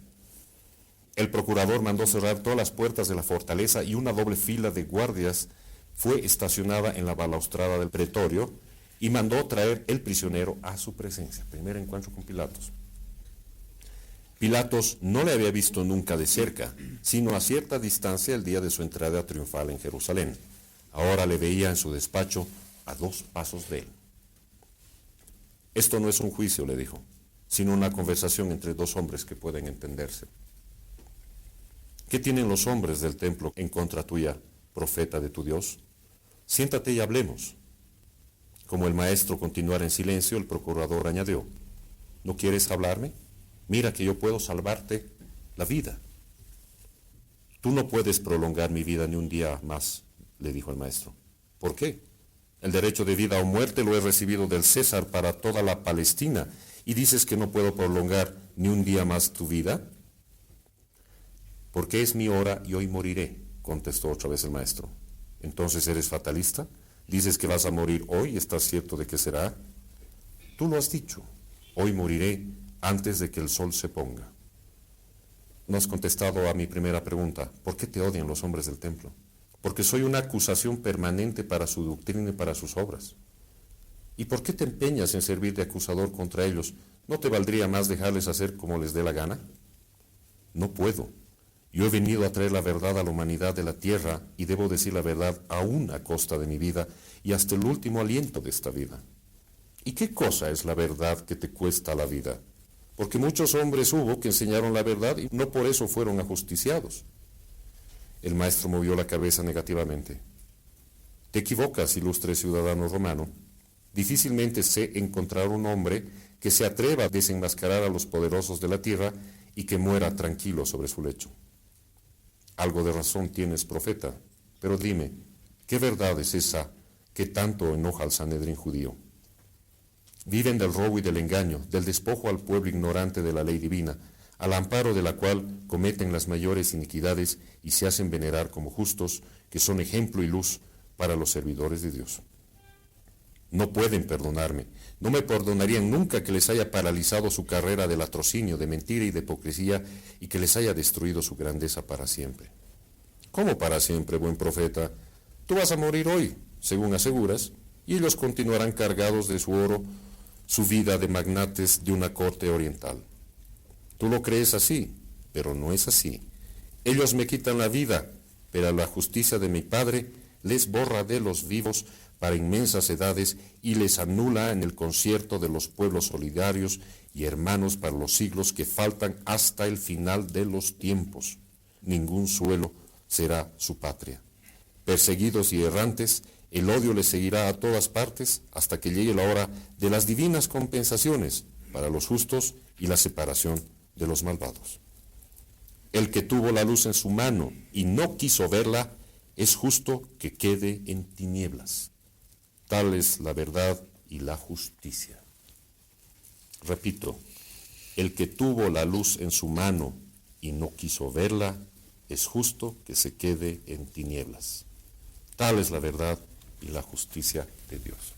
El procurador mandó cerrar todas las puertas de la fortaleza y una doble fila de guardias fue estacionada en la balaustrada del pretorio y mandó traer el prisionero a su presencia. Primer encuentro con Pilatos. Pilatos no le había visto nunca de cerca, sino a cierta distancia el día de su entrada triunfal en Jerusalén. Ahora le veía en su despacho a 2 pasos de él. Esto no es un juicio, le dijo, sino una conversación entre 2 hombres que pueden entenderse. ¿Qué tienen los hombres del templo en contra tuya, profeta de tu Dios? Siéntate y hablemos. Como el maestro continuara en silencio, el procurador añadió: ¿no quieres hablarme? Mira que yo puedo salvarte la vida. Tú no puedes prolongar mi vida ni un día más, le dijo el maestro. ¿Por qué? El derecho de vida o muerte lo he recibido del César para toda la Palestina, y dices que no puedo prolongar ni un día más tu vida. Porque es mi hora y hoy moriré, contestó otra vez el maestro. Entonces eres fatalista, dices que vas a morir hoy y estás cierto de que será. Tú lo has dicho, hoy moriré antes de que el sol se ponga. no has contestado a mi primera pregunta. ¿Por qué te odian los hombres del templo? Porque soy una acusación permanente para su doctrina y para sus obras. ¿Y por qué te empeñas en servir de acusador contra ellos? ¿No te valdría más dejarles hacer como les dé la gana? No puedo. Yo he venido a traer la verdad a la humanidad de la tierra y debo decir la verdad aún a costa de mi vida y hasta el último aliento de esta vida. ¿Y qué cosa es la verdad que te cuesta la vida? Porque muchos hombres hubo que enseñaron la verdad y no por eso fueron ajusticiados. El maestro movió la cabeza negativamente. Te equivocas, ilustre ciudadano romano. Difícilmente sé encontrar un hombre que se atreva a desenmascarar a los poderosos de la tierra y que muera tranquilo sobre su lecho. Algo de razón tienes, profeta, pero dime, ¿qué verdad es esa que tanto enoja al Sanedrín judío? Viven del robo y del engaño, del despojo al pueblo ignorante de la ley divina, al amparo de la cual cometen las mayores iniquidades y se hacen venerar como justos, que son ejemplo y luz para los servidores de Dios. No pueden perdonarme, no me perdonarían nunca que les haya paralizado su carrera de latrocinio, de mentira y de hipocresía, y que les haya destruido su grandeza para siempre. ¿Cómo para siempre, buen profeta? Tú vas a morir hoy, según aseguras, y ellos continuarán cargados de su oro, su vida de magnates de una corte oriental. Tú lo crees así, pero no es así. Ellos me quitan la vida, pero la justicia de mi Padre les borra de los vivos para inmensas edades y les anula en el concierto de los pueblos solidarios y hermanos para los siglos que faltan hasta el final de los tiempos. Ningún suelo será su patria. Perseguidos y errantes, el odio les seguirá a todas partes hasta que llegue la hora de las divinas compensaciones para los justos y la separación de los malvados. El que tuvo la luz en su mano y no quiso verla, es justo que quede en tinieblas. Tal es la verdad y la justicia. Repito, el que tuvo la luz en su mano y no quiso verla, es justo que se quede en tinieblas. Tal es la verdad y la justicia de Dios.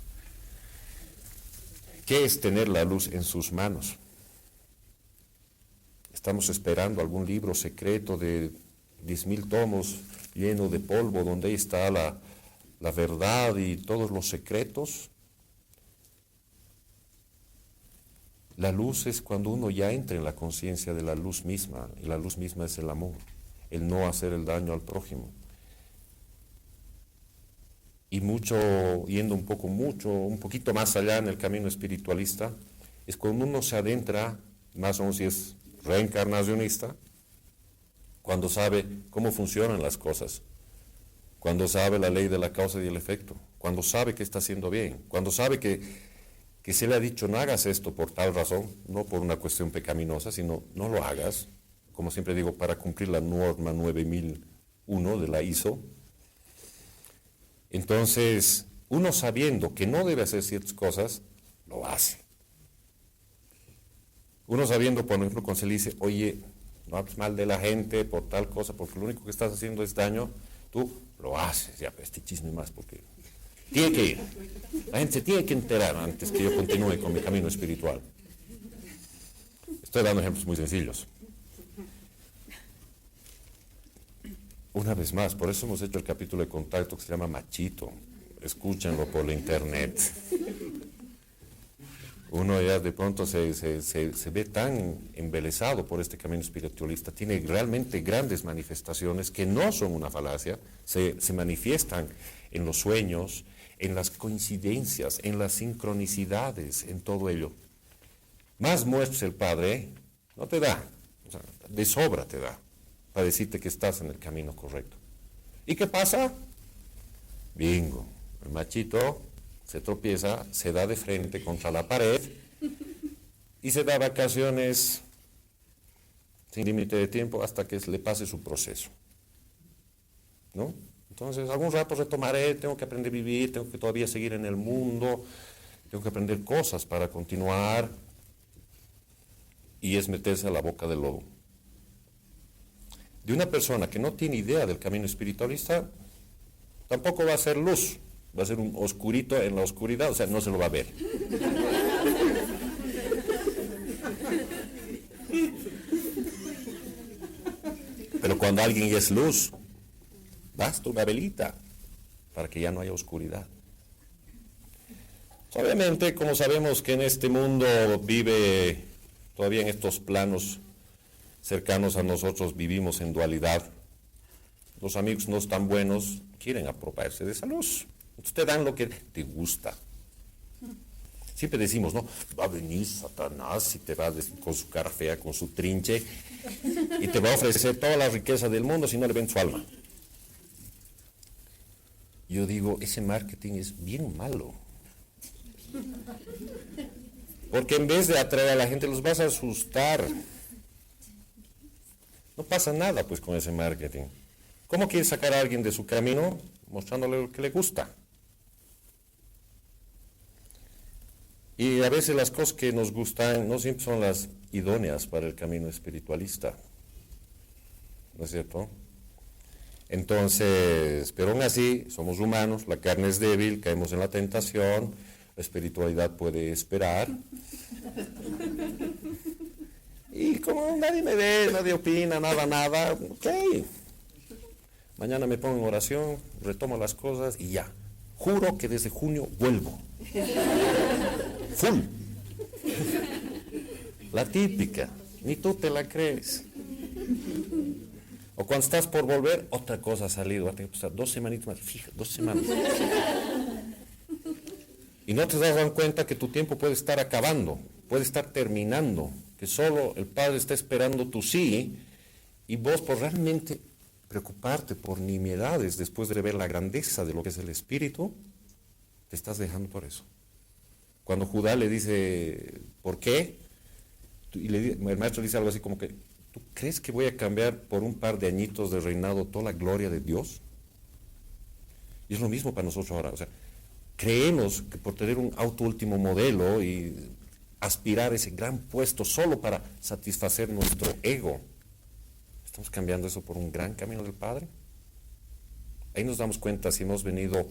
¿Qué es tener la luz en sus manos? Estamos esperando algún libro secreto de 10,000 tomos lleno de polvo, donde ahí está la verdad y todos los secretos. La luz es cuando uno ya entra en la conciencia de la luz misma, y la luz misma es el amor, el no hacer el daño al prójimo. Y yendo un poquito más allá en el camino espiritualista, es cuando uno se adentra, más o menos si es reencarnacionista, cuando sabe cómo funcionan las cosas, cuando sabe la ley de la causa y el efecto, cuando sabe que está haciendo bien, cuando sabe que se le ha dicho no hagas esto por tal razón, no por una cuestión pecaminosa, sino no lo hagas, como siempre digo, para cumplir la norma 9001 de la ISO. Entonces, uno sabiendo que no debe hacer ciertas cosas, lo hace. Uno sabiendo, por ejemplo, cuando se le dice, oye, no hables mal de la gente por tal cosa, porque lo único que estás haciendo es daño, tú lo haces. Ya, pero este chisme más, porque tiene que ir. La gente se tiene que enterar antes que yo continúe con mi camino espiritual. Estoy dando ejemplos muy sencillos. Una vez más, por eso hemos hecho el capítulo de contacto que se llama Machito. Escúchenlo por la internet. Uno ya de pronto se ve tan embelesado por este camino espiritualista, tiene realmente grandes manifestaciones que no son una falacia, se manifiestan en los sueños, en las coincidencias, en las sincronicidades, en todo ello. Más muestras el Padre, no te da, o sea, de sobra te da, para decirte que estás en el camino correcto. ¿Y qué pasa? Bingo, el machito se tropieza, se da de frente contra la pared y se da vacaciones sin límite de tiempo hasta que le pase su proceso, ¿no? Entonces, algún rato retomaré, tengo que aprender a vivir, tengo que todavía seguir en el mundo, tengo que aprender cosas para continuar, y es meterse a la boca del lobo. De una persona que no tiene idea del camino espiritualista, tampoco va a ser luz, va a ser un oscurito en la oscuridad, o sea, no se lo va a ver. cuando alguien ya es luz, basta una velita para que ya no haya oscuridad. Obviamente, como sabemos que en este mundo vive, todavía en estos planos cercanos a nosotros vivimos en dualidad. Los amigos no están buenos, quieren apropiarse de esa luz. Entonces te dan lo que te gusta. Siempre decimos, ¿no? Va a venir Satanás y te va con su cara fea, con su trinche, y te va a ofrecer toda la riqueza del mundo si no le ven su alma. Yo digo, ese marketing es bien malo. Porque en vez de atraer a la gente, los vas a asustar. No pasa nada pues con ese marketing. ¿Cómo quieres sacar a alguien de su camino? Mostrándole lo que le gusta. Y a veces las cosas que nos gustan no siempre son las idóneas para el camino espiritualista. ¿No es cierto? Entonces, pero aún así, somos humanos, la carne es débil, caemos en la tentación, la espiritualidad puede esperar. Y como nadie me ve, nadie opina, nada, ok. Mañana me pongo en oración, retomo las cosas y ya. Juro que desde junio vuelvo. Full. La típica, ni tú te la crees. O cuando estás por volver, otra cosa ha salido. Va a tener que pasar 2 semanitas más. Fija, 2 semanas. Y no te das cuenta que tu tiempo puede estar acabando, puede estar terminando, que solo el Padre está esperando tu sí, y vos por realmente preocuparte por nimiedades después de ver la grandeza de lo que es el Espíritu, te estás dejando por eso. Cuando Judá le dice, ¿por qué? Y el maestro dice algo así como que, ¿tú crees que voy a cambiar por un par de añitos de reinado toda la gloria de Dios? Y es lo mismo para nosotros ahora. O sea, creemos que por tener un auto último modelo y aspirar a ese gran puesto solo para satisfacer nuestro ego, ¿estamos cambiando eso por un gran camino del Padre? Ahí nos damos cuenta si hemos venido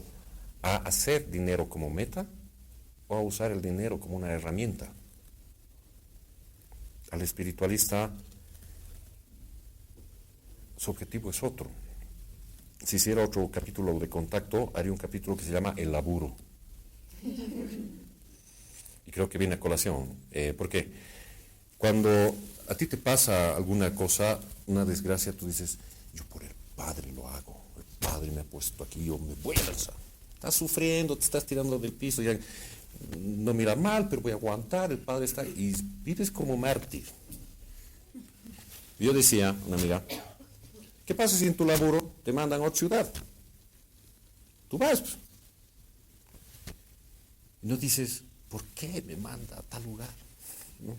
a hacer dinero como meta o a usar el dinero como una herramienta. Al espiritualista, su objetivo es otro. Si hiciera otro capítulo de Contacto, haría un capítulo que se llama El laburo. Y creo que viene a colación. Porque cuando a ti te pasa alguna cosa, una desgracia, tú dices, yo por el Padre lo hago. El Padre me ha puesto aquí, yo me voy a lanzar. Estás sufriendo, te estás tirando del piso, ya no mira mal, pero voy a aguantar, el Padre está... Y vives como mártir. Yo decía, una amiga, ¿qué pasa si en tu laburo te mandan a otra ciudad? Tú vas. Y no dices, ¿por qué me manda a tal lugar? ¿No?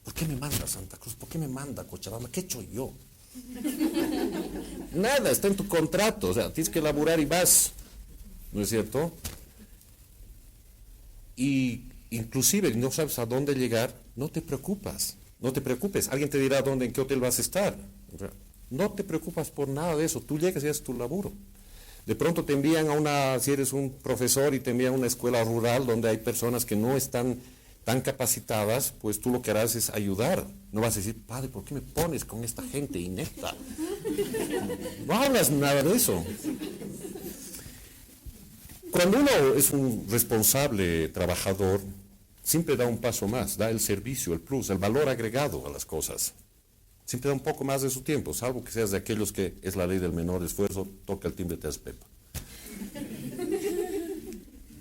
¿Por qué me manda a Santa Cruz? ¿Por qué me manda a Cochabamba? ¿Qué he hecho yo? Nada, está en tu contrato. O sea, tienes que laburar y vas. ¿No es cierto? Y inclusive no sabes a dónde llegar, no te preocupas. No te preocupes. Alguien te dirá dónde, en qué hotel vas a estar. O sea, no te preocupas por nada de eso. Tú llegas y haces tu laburo. De pronto te envían si eres un profesor y te envían a una escuela rural donde hay personas que no están tan capacitadas, pues tú lo que harás es ayudar. No vas a decir, Padre, ¿por qué me pones con esta gente inepta? No hablas nada de eso. Cuando uno es un responsable trabajador, siempre da un paso más, da el servicio, el plus, el valor agregado a las cosas. Siempre da un poco más de su tiempo, salvo que seas de aquellos que es la ley del menor esfuerzo, toca el timbre, te das pepa.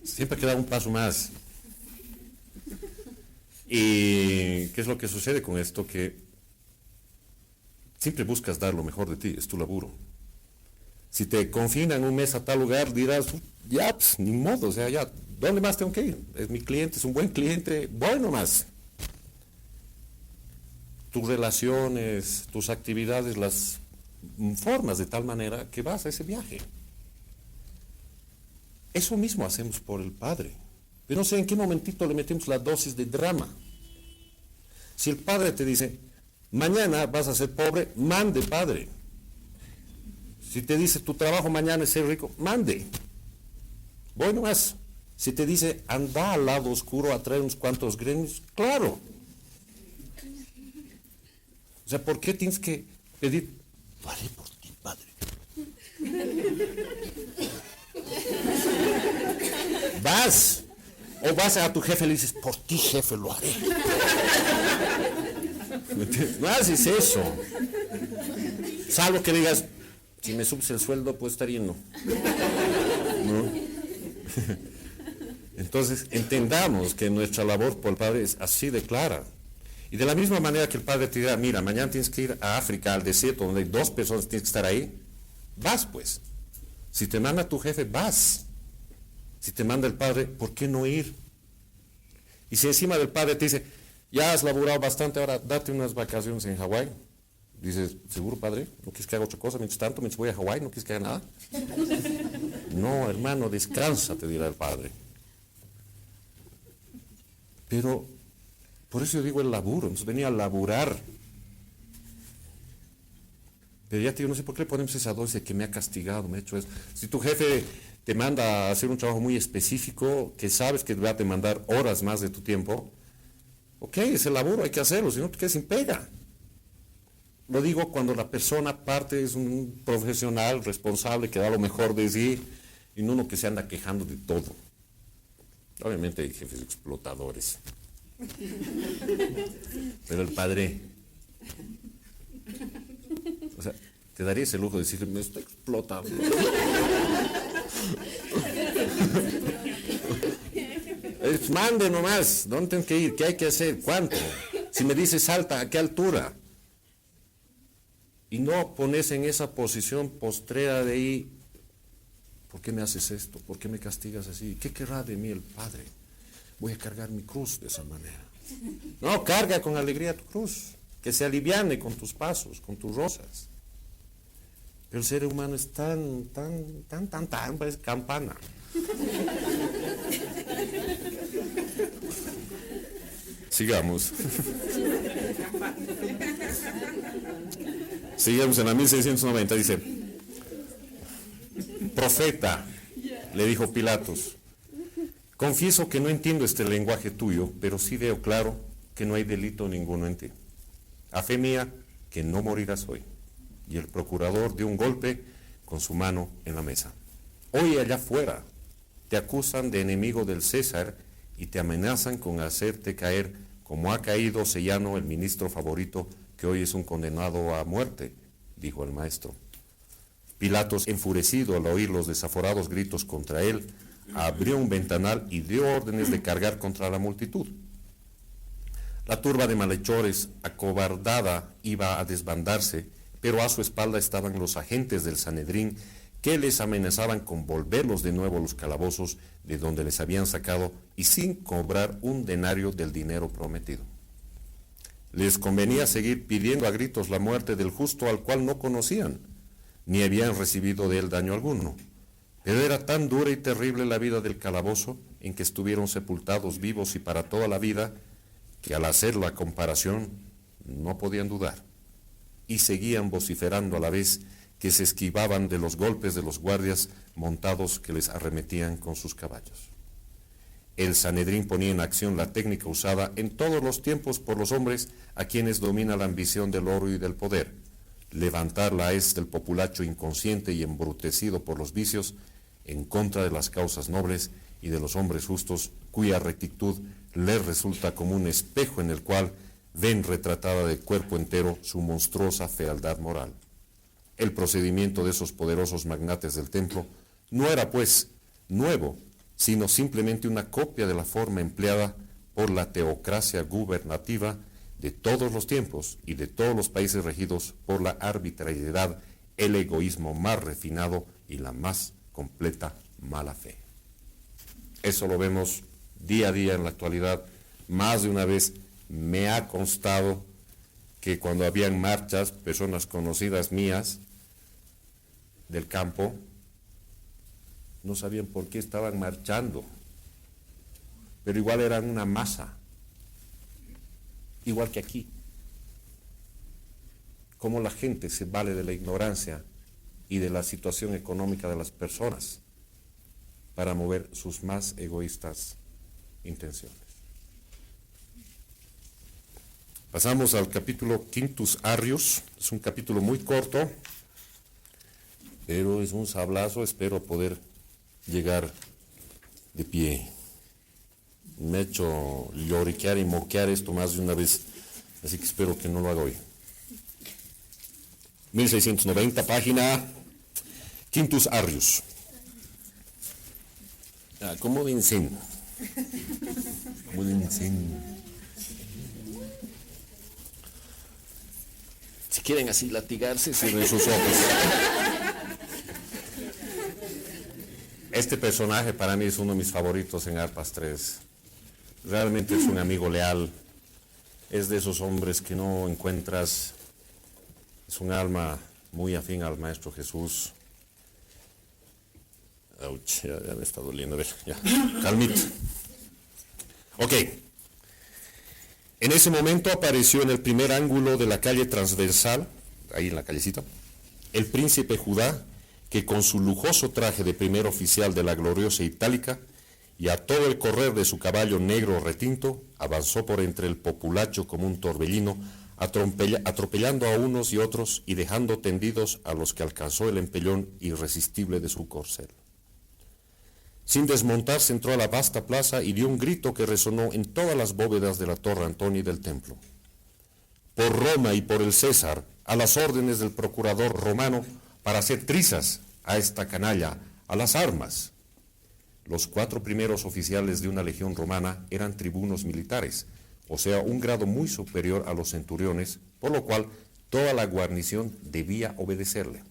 Siempre queda un paso más. ¿Y qué es lo que sucede con esto? Que siempre buscas dar lo mejor de ti, es tu laburo. Si te confinan un mes a tal lugar, dirás, ya, pues, ni modo, o sea, ya, ¿dónde más tengo que ir? Es mi cliente, es un buen cliente, voy nomás. Tus relaciones, tus actividades, las formas de tal manera que vas a ese viaje. Eso mismo hacemos por el Padre. Pero no sé en qué momentito le metemos la dosis de drama. Si el Padre te dice, mañana vas a ser pobre, mande, Padre. Si te dice, tu trabajo mañana es ser rico, mande. Voy nomás. Si te dice, anda al lado oscuro a traer unos cuantos gremios, claro. O sea, ¿por qué tienes que pedir? Vale, por Vas. O vas a tu jefe y le dices, por ti, jefe, lo haré. No haces eso. Salvo que digas, si me subes el sueldo, pues estar yendo. ¿No? Entonces, entendamos que nuestra labor por el Padre es así de clara. Y de la misma manera que el Padre te dirá, mira, mañana tienes que ir a África, al desierto, donde hay 2 personas, tienes que estar ahí. Vas, pues. Si te manda tu jefe, vas. Si te manda el Padre, ¿por qué no ir? Y si encima del Padre te dice, ya has laburado bastante, ahora date unas vacaciones en Hawái. Dices, ¿seguro, Padre? ¿No quieres que haga otra cosa mientras tanto? Mientras voy a Hawái, ¿no quieres que haga nada? No, hermano, descansa, te dirá el Padre. Pero, por eso yo digo el laburo, entonces venía a laburar. Pero ya te digo, no sé por qué le ponemos esa dosis que me ha castigado, me ha hecho eso. Si tu jefe te manda a hacer un trabajo muy específico, que sabes que va a demandar horas más de tu tiempo, ok, es el laburo, hay que hacerlo, si no te quedas sin pega. Lo digo cuando la persona aparte es un profesional responsable que da lo mejor de sí y no uno que se anda quejando de todo. Obviamente hay jefes explotadores. Pero el Padre, o sea, te daría ese lujo de decirle, me estoy explotando. Mande nomás, ¿dónde tengo que ir? ¿Qué hay que hacer? ¿Cuánto? Si me dice salta, ¿a qué altura? Y no pones en esa posición postrera de ahí, ¿por qué me haces esto? ¿Por qué me castigas así? ¿Qué querrá de mí el Padre? Voy a cargar mi cruz de esa manera. No, carga con alegría tu cruz, que se aliviane con tus pasos, con tus rosas. Pero el ser humano es tan, parece campana. Sigamos. Sigamos en la 1690, dice, profeta, le dijo Pilatos, confieso que no entiendo este lenguaje tuyo, pero sí veo claro que no hay delito ninguno en ti. A fe mía, que no morirás hoy. Y el procurador dio un golpe con su mano en la mesa. Oye, allá afuera, te acusan de enemigo del César y te amenazan con hacerte caer como ha caído Sellano, el ministro favorito, que hoy es un condenado a muerte, dijo el maestro. Pilatos, enfurecido al oír los desaforados gritos contra él, abrió un ventanal y dio órdenes de cargar contra la multitud. La turba de malhechores, acobardada, iba a desbandarse, pero a su espalda estaban los agentes del Sanedrín, que les amenazaban con volverlos de nuevo a los calabozos de donde les habían sacado y sin cobrar un denario del dinero prometido. Les convenía seguir pidiendo a gritos la muerte del justo al cual no conocían, ni habían recibido de él daño alguno. Pero era tan dura y terrible la vida del calabozo, en que estuvieron sepultados vivos y para toda la vida, que al hacer la comparación no podían dudar, y seguían vociferando a la vez que se esquivaban de los golpes de los guardias montados que les arremetían con sus caballos. El Sanedrín ponía en acción la técnica usada en todos los tiempos por los hombres a quienes domina la ambición del oro y del poder: levantar la hez del populacho inconsciente y embrutecido por los vicios en contra de las causas nobles y de los hombres justos, cuya rectitud les resulta como un espejo en el cual ven retratada de cuerpo entero su monstruosa fealdad moral. El procedimiento de esos poderosos magnates del templo no era, pues, nuevo, sino simplemente una copia de la forma empleada por la teocracia gubernativa de todos los tiempos y de todos los países regidos por la arbitrariedad, el egoísmo más refinado y la más completa mala fe. Eso lo vemos día a día en la actualidad. Más de una vez me ha constado que cuando habían marchas, personas conocidas mías del campo no sabían por qué estaban marchando, pero igual eran una masa, igual que aquí. Cómo la gente se vale de la ignorancia y de la situación económica de las personas para mover sus más egoístas intenciones. Pasamos al capítulo Quintus Arrius. Es un capítulo muy corto, pero es un sablazo, espero poder llegar de pie. Me he hecho lloriquear y moquear esto más de una vez, así que espero que no lo haga hoy. 1690, página Quintus Arrius. ¿Cómo vencen? ¿Cómo vencen? Si quieren así latigarse, cierren sus ojos. Este personaje para mí es uno de mis favoritos en Arpas 3. Realmente es un amigo leal. Es de esos hombres que no encuentras. Es un alma muy afín al Maestro Jesús. Ouch, ya me está doliendo. Ya, calmito. Ok. En ese momento apareció en el primer ángulo de la calle transversal, ahí en la callecita, el príncipe Judá, que con su lujoso traje de primer oficial de la gloriosa Itálica y a todo el correr de su caballo negro retinto, avanzó por entre el populacho como un torbellino, atropellando a unos y otros y dejando tendidos a los que alcanzó el empellón irresistible de su corcel. Sin desmontarse entró a la vasta plaza y dio un grito que resonó en todas las bóvedas de la Torre Antoni del templo. Por Roma y por el César, a las órdenes del procurador romano, para hacer trizas a esta canalla, a las armas. Los 4 primeros oficiales de una legión romana eran tribunos militares, o sea, un grado muy superior a los centuriones, por lo cual toda la guarnición debía obedecerle.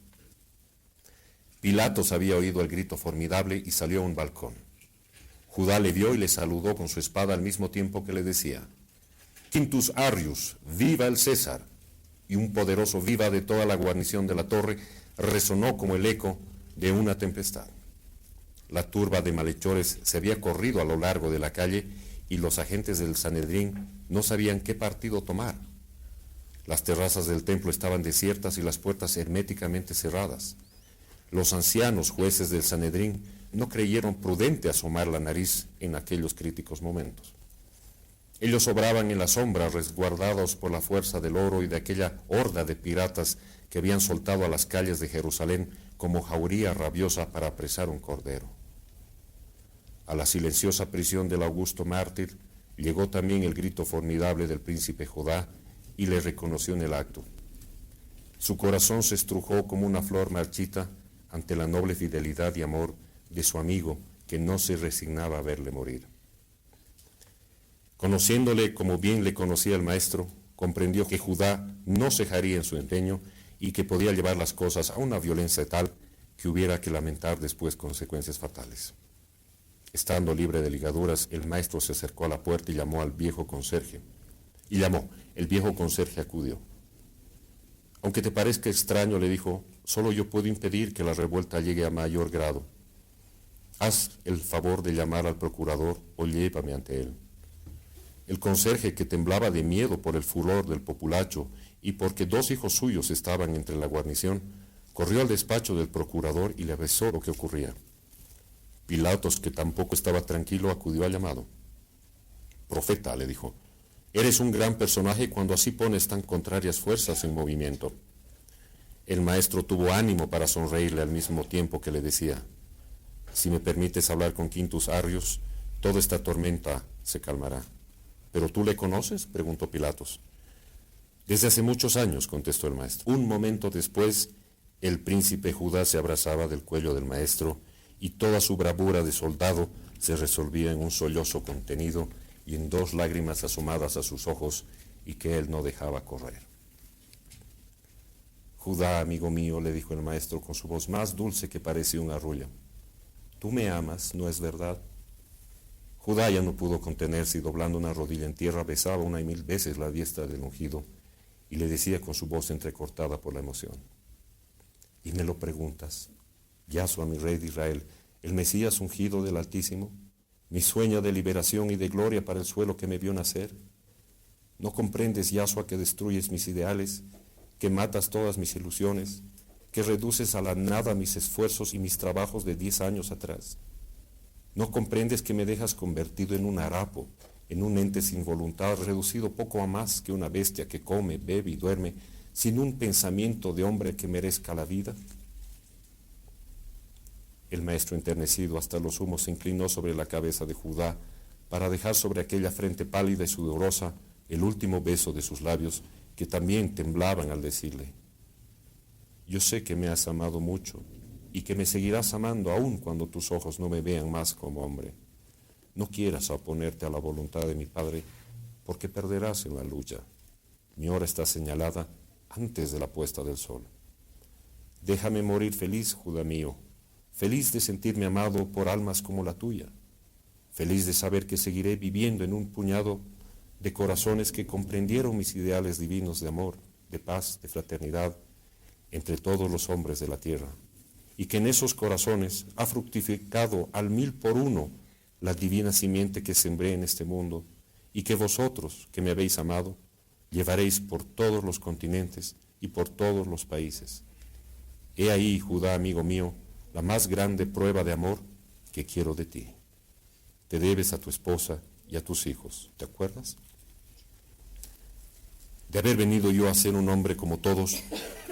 Pilatos había oído el grito formidable y salió a un balcón. Judá le vio y le saludó con su espada al mismo tiempo que le decía: Quintus Arrius, viva el César. Y un poderoso viva de toda la guarnición de la torre resonó como el eco de una tempestad. La turba de malhechores se había corrido a lo largo de la calle y los agentes del Sanedrín no sabían qué partido tomar. Las terrazas del templo estaban desiertas y las puertas herméticamente cerradas. Los ancianos jueces del Sanedrín no creyeron prudente asomar la nariz en aquellos críticos momentos. Ellos obraban en la sombra, resguardados por la fuerza del oro y de aquella horda de piratas que habían soltado a las calles de Jerusalén como jauría rabiosa para apresar un cordero. A la silenciosa prisión del augusto mártir llegó también el grito formidable del príncipe Judá y le reconoció en el acto. Su corazón se estrujó como una flor marchita ante la noble fidelidad y amor de su amigo que no se resignaba a verle morir. Conociéndole como bien le conocía el maestro, comprendió que Judá no cejaría en su empeño y que podía llevar las cosas a una violencia tal que hubiera que lamentar después consecuencias fatales. Estando libre de ligaduras, el maestro se acercó a la puerta y llamó al viejo conserje. El viejo conserje acudió. Aunque te parezca extraño, le dijo, solo yo puedo impedir que la revuelta llegue a mayor grado. Haz el favor de llamar al procurador o llévame ante él. El conserje, que temblaba de miedo por el furor del populacho y porque 2 hijos suyos estaban entre la guarnición, corrió al despacho del procurador y le avisó lo que ocurría. Pilatos, que tampoco estaba tranquilo, acudió al llamado. Profeta, le dijo, eres un gran personaje cuando así pones tan contrarias fuerzas en movimiento. El maestro tuvo ánimo para sonreírle al mismo tiempo que le decía, si me permites hablar con Quintus Arrius, toda esta tormenta se calmará. ¿Pero tú le conoces?, preguntó Pilatos. Desde hace muchos años, contestó el maestro. Un momento después, el príncipe Judá se abrazaba del cuello del maestro y toda su bravura de soldado se resolvía en un sollozo contenido y en 2 lágrimas asomadas a sus ojos y que él no dejaba correr. Judá, amigo mío, le dijo el maestro con su voz más dulce que parecía un arrullo. Tú me amas, ¿no es verdad? Judá ya no pudo contenerse y doblando una rodilla en tierra besaba 1 y 1000 veces la diestra del ungido y le decía con su voz entrecortada por la emoción. ¿Y me lo preguntas? Yahshua, mi rey de Israel, el Mesías ungido del Altísimo, mi sueño de liberación y de gloria para el suelo que me vio nacer. ¿No comprendes, Yahshua, que destruyes mis ideales, que matas todas mis ilusiones, que reduces a la nada mis esfuerzos y mis trabajos de 10 años atrás? ¿No comprendes que me dejas convertido en un harapo, en un ente sin voluntad, reducido poco a más que una bestia que come, bebe y duerme, sin un pensamiento de hombre que merezca la vida? El maestro, enternecido hasta lo sumo, se inclinó sobre la cabeza de Judá para dejar sobre aquella frente pálida y sudorosa el último beso de sus labios, que también temblaban al decirle: yo sé que me has amado mucho y que me seguirás amando aún cuando tus ojos no me vean más como hombre. No quieras oponerte a la voluntad de mi Padre, porque perderás en la lucha. Mi hora está señalada antes de la puesta del sol. Déjame morir feliz, Judá mío, feliz de sentirme amado por almas como la tuya, feliz de saber que seguiré viviendo en un puñado de corazones que comprendieron mis ideales divinos de amor, de paz, de fraternidad entre todos los hombres de la tierra, y que en esos corazones ha fructificado al 1000 por 1 la divina simiente que sembré en este mundo, y que vosotros, que me habéis amado, llevaréis por todos los continentes y por todos los países. He ahí, Judá, amigo mío, la más grande prueba de amor que quiero de ti. Te debes a tu esposa y a tus hijos, ¿te acuerdas? De haber venido yo a ser un hombre como todos,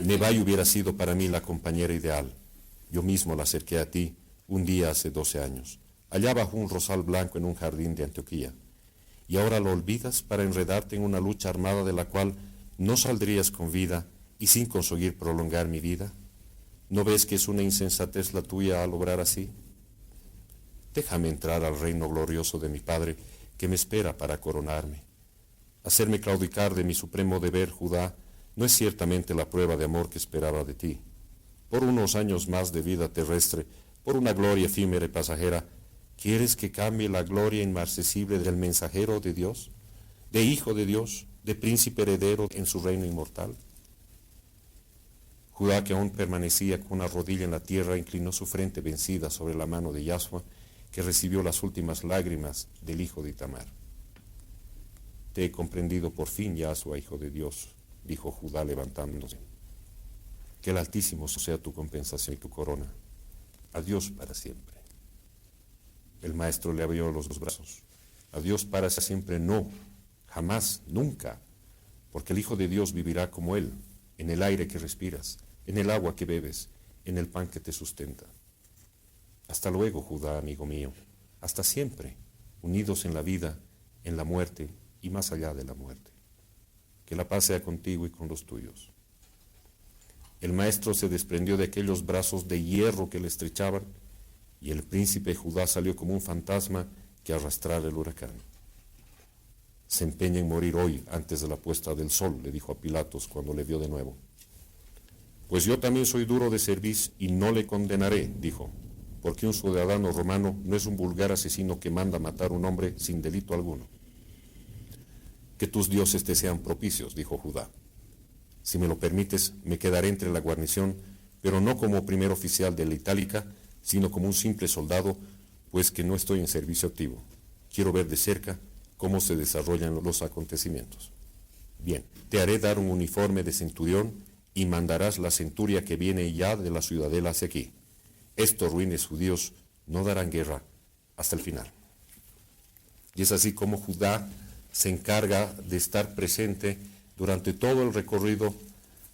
Nebai hubiera sido para mí la compañera ideal. Yo mismo la acerqué a ti un día hace 12 años, allá bajo un rosal blanco en un jardín de Antioquía. Y ahora lo olvidas para enredarte en una lucha armada de la cual no saldrías con vida y sin conseguir prolongar mi vida. ¿No ves que es una insensatez la tuya al obrar así? Déjame entrar al reino glorioso de mi Padre, que me espera para coronarme. Hacerme claudicar de mi supremo deber, Judá, no es ciertamente la prueba de amor que esperaba de ti. Por unos años más de vida terrestre, por una gloria efímera y pasajera, ¿quieres que cambie la gloria inmarcesible del mensajero de Dios, de hijo de Dios, de príncipe heredero en su reino inmortal? Judá, que aún permanecía con una rodilla en la tierra, inclinó su frente vencida sobre la mano de Yahshua, que recibió las últimas lágrimas del hijo de Itamar. Te he comprendido por fin, Yahshua, hijo de Dios, dijo Judá levantándose. Que el Altísimo sea tu compensación y tu corona. Adiós para siempre. El maestro le abrió los dos brazos. Adiós para siempre, no, jamás, nunca, porque el Hijo de Dios vivirá como Él, en el aire que respiras, en el agua que bebes, en el pan que te sustenta. Hasta luego, Judá, amigo mío, hasta siempre, unidos en la vida, en la muerte y más allá de la muerte. Que la paz sea contigo y con los tuyos. El maestro se desprendió de aquellos brazos de hierro que le estrechaban, y el príncipe Judá salió como un fantasma que arrastrara el huracán. Se empeña en morir hoy antes de la puesta del sol, le dijo a Pilatos cuando le vio de nuevo. Pues yo también soy duro de cerviz y no le condenaré, dijo, porque un ciudadano romano no es un vulgar asesino que manda matar a un hombre sin delito alguno. Que tus dioses te sean propicios, dijo Judá. Si me lo permites, me quedaré entre la guarnición, pero no como primer oficial de la Itálica, sino como un simple soldado, pues que no estoy en servicio activo. Quiero ver de cerca cómo se desarrollan los acontecimientos. Bien, te haré dar un uniforme de centurión y mandarás la centuria que viene ya de la ciudadela hacia aquí. Estos ruines judíos no darán guerra hasta el final. Y es así como Judá se encarga de estar presente durante todo el recorrido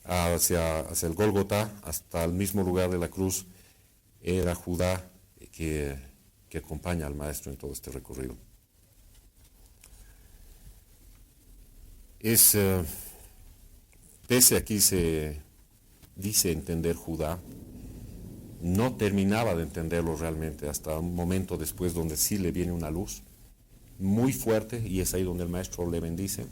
hacia el Gólgota, hasta el mismo lugar de la cruz. Era Judá que acompaña al maestro en todo este recorrido. Pese a que se dice entender Judá, no terminaba de entenderlo realmente hasta un momento después donde sí le viene una luz muy fuerte, y es ahí donde el maestro le bendice.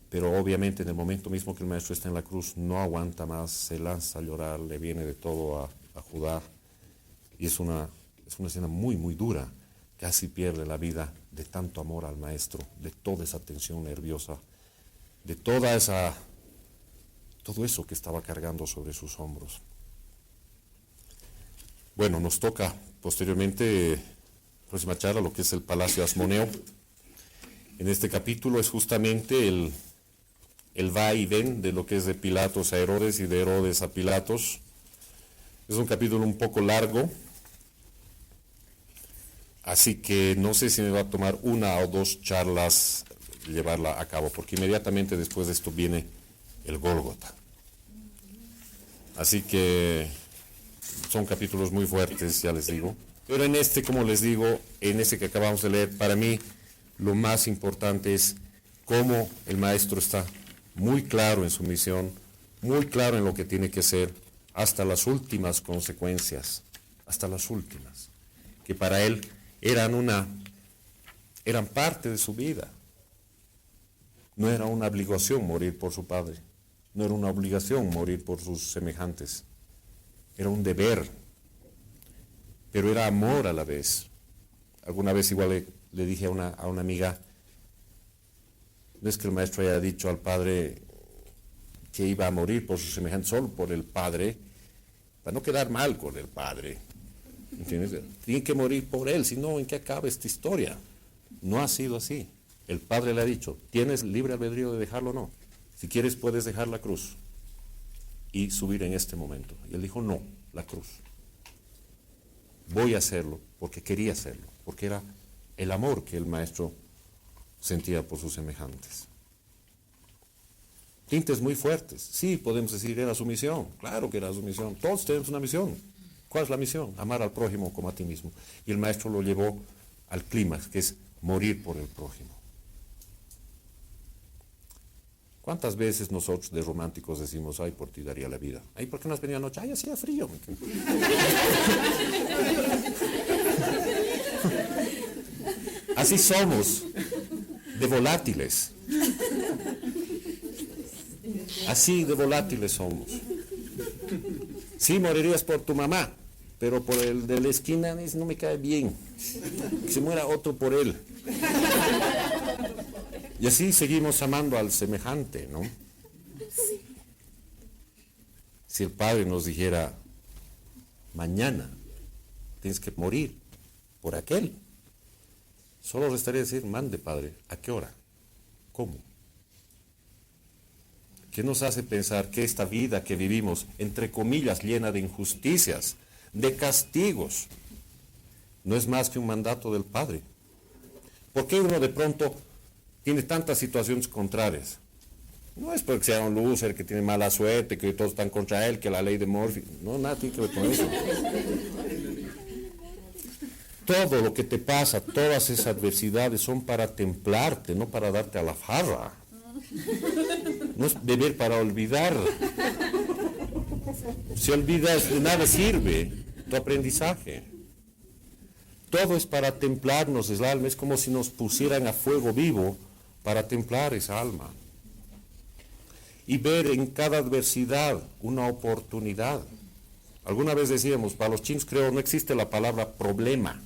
Pero obviamente en el momento mismo que el maestro está en la cruz no aguanta más, se lanza a llorar, le viene de todo a Judá, y es una escena muy, muy dura. Casi pierde la vida de tanto amor al maestro, de toda esa tensión nerviosa, de todo eso que estaba cargando sobre sus hombros. Bueno, nos toca posteriormente, próxima charla, lo que es el Palacio Asmoneo. En este capítulo es justamente el va y ven de lo que es de Pilatos a Herodes y de Herodes a Pilatos. Es un capítulo un poco largo, así que no sé si me va a tomar una o dos charlas llevarla a cabo, porque inmediatamente después de esto viene el Gólgota. Así que son capítulos muy fuertes, ya les digo. Pero en este, como les digo, en este que acabamos de leer, para mí lo más importante es cómo el maestro está muy claro en su misión, muy claro en lo que tiene que hacer, hasta las últimas consecuencias, hasta las últimas, que para él eran parte de su vida. No era una obligación morir por su padre, no era una obligación morir por sus semejantes, era un deber, pero era amor a la vez. Alguna vez igual le dije a una amiga, no es que el maestro haya dicho al padre que iba a morir por sus semejantes, solo por el padre, para no quedar mal con el padre, ¿entiendes? Tiene que morir por él, si no, ¿en qué acaba esta historia? No ha sido así. El padre le ha dicho, tienes libre albedrío de dejarlo o no. Si quieres puedes dejar la cruz y subir en este momento. Y él dijo, no, la cruz. Voy a hacerlo porque quería hacerlo, porque era el amor que el maestro sentía por sus semejantes. Tintes muy fuertes. Sí, podemos decir, era su misión. Claro que era su misión. Todos tenemos una misión. ¿Cuál es la misión? Amar al prójimo como a ti mismo. Y el maestro lo llevó al clímax, que es morir por el prójimo. ¿Cuántas veces nosotros de románticos decimos, ay, por ti daría la vida? Ay, ¿por qué no has venido anoche? Ay, hacía frío. Así somos, de volátiles. Así de volátiles somos. Sí, morirías por tu mamá, pero por el de la esquina no me cae bien. Que se muera otro por él. Y así seguimos amando al semejante, ¿no? Si el Padre nos dijera, mañana tienes que morir por aquel, solo restaría decir, mande, Padre, ¿a qué hora? ¿Cómo? ¿Qué nos hace pensar que esta vida que vivimos, entre comillas, llena de injusticias, de castigos, no es más que un mandato del Padre? ¿Por qué uno de pronto tiene tantas situaciones contrarias? No es porque sea un loser, que tiene mala suerte, que todos están contra él, que la ley de Murphy. No, nada tiene que ver con eso. Todo lo que te pasa, todas esas adversidades son para templarte, no para darte a la farra. No es beber para olvidar. Si olvidas, de nada sirve tu aprendizaje. Todo es para templarnos el alma. Es como si nos pusieran a fuego vivo para templar esa alma. Y ver en cada adversidad una oportunidad. Alguna vez decíamos, para los chinos creo no existe la palabra problema,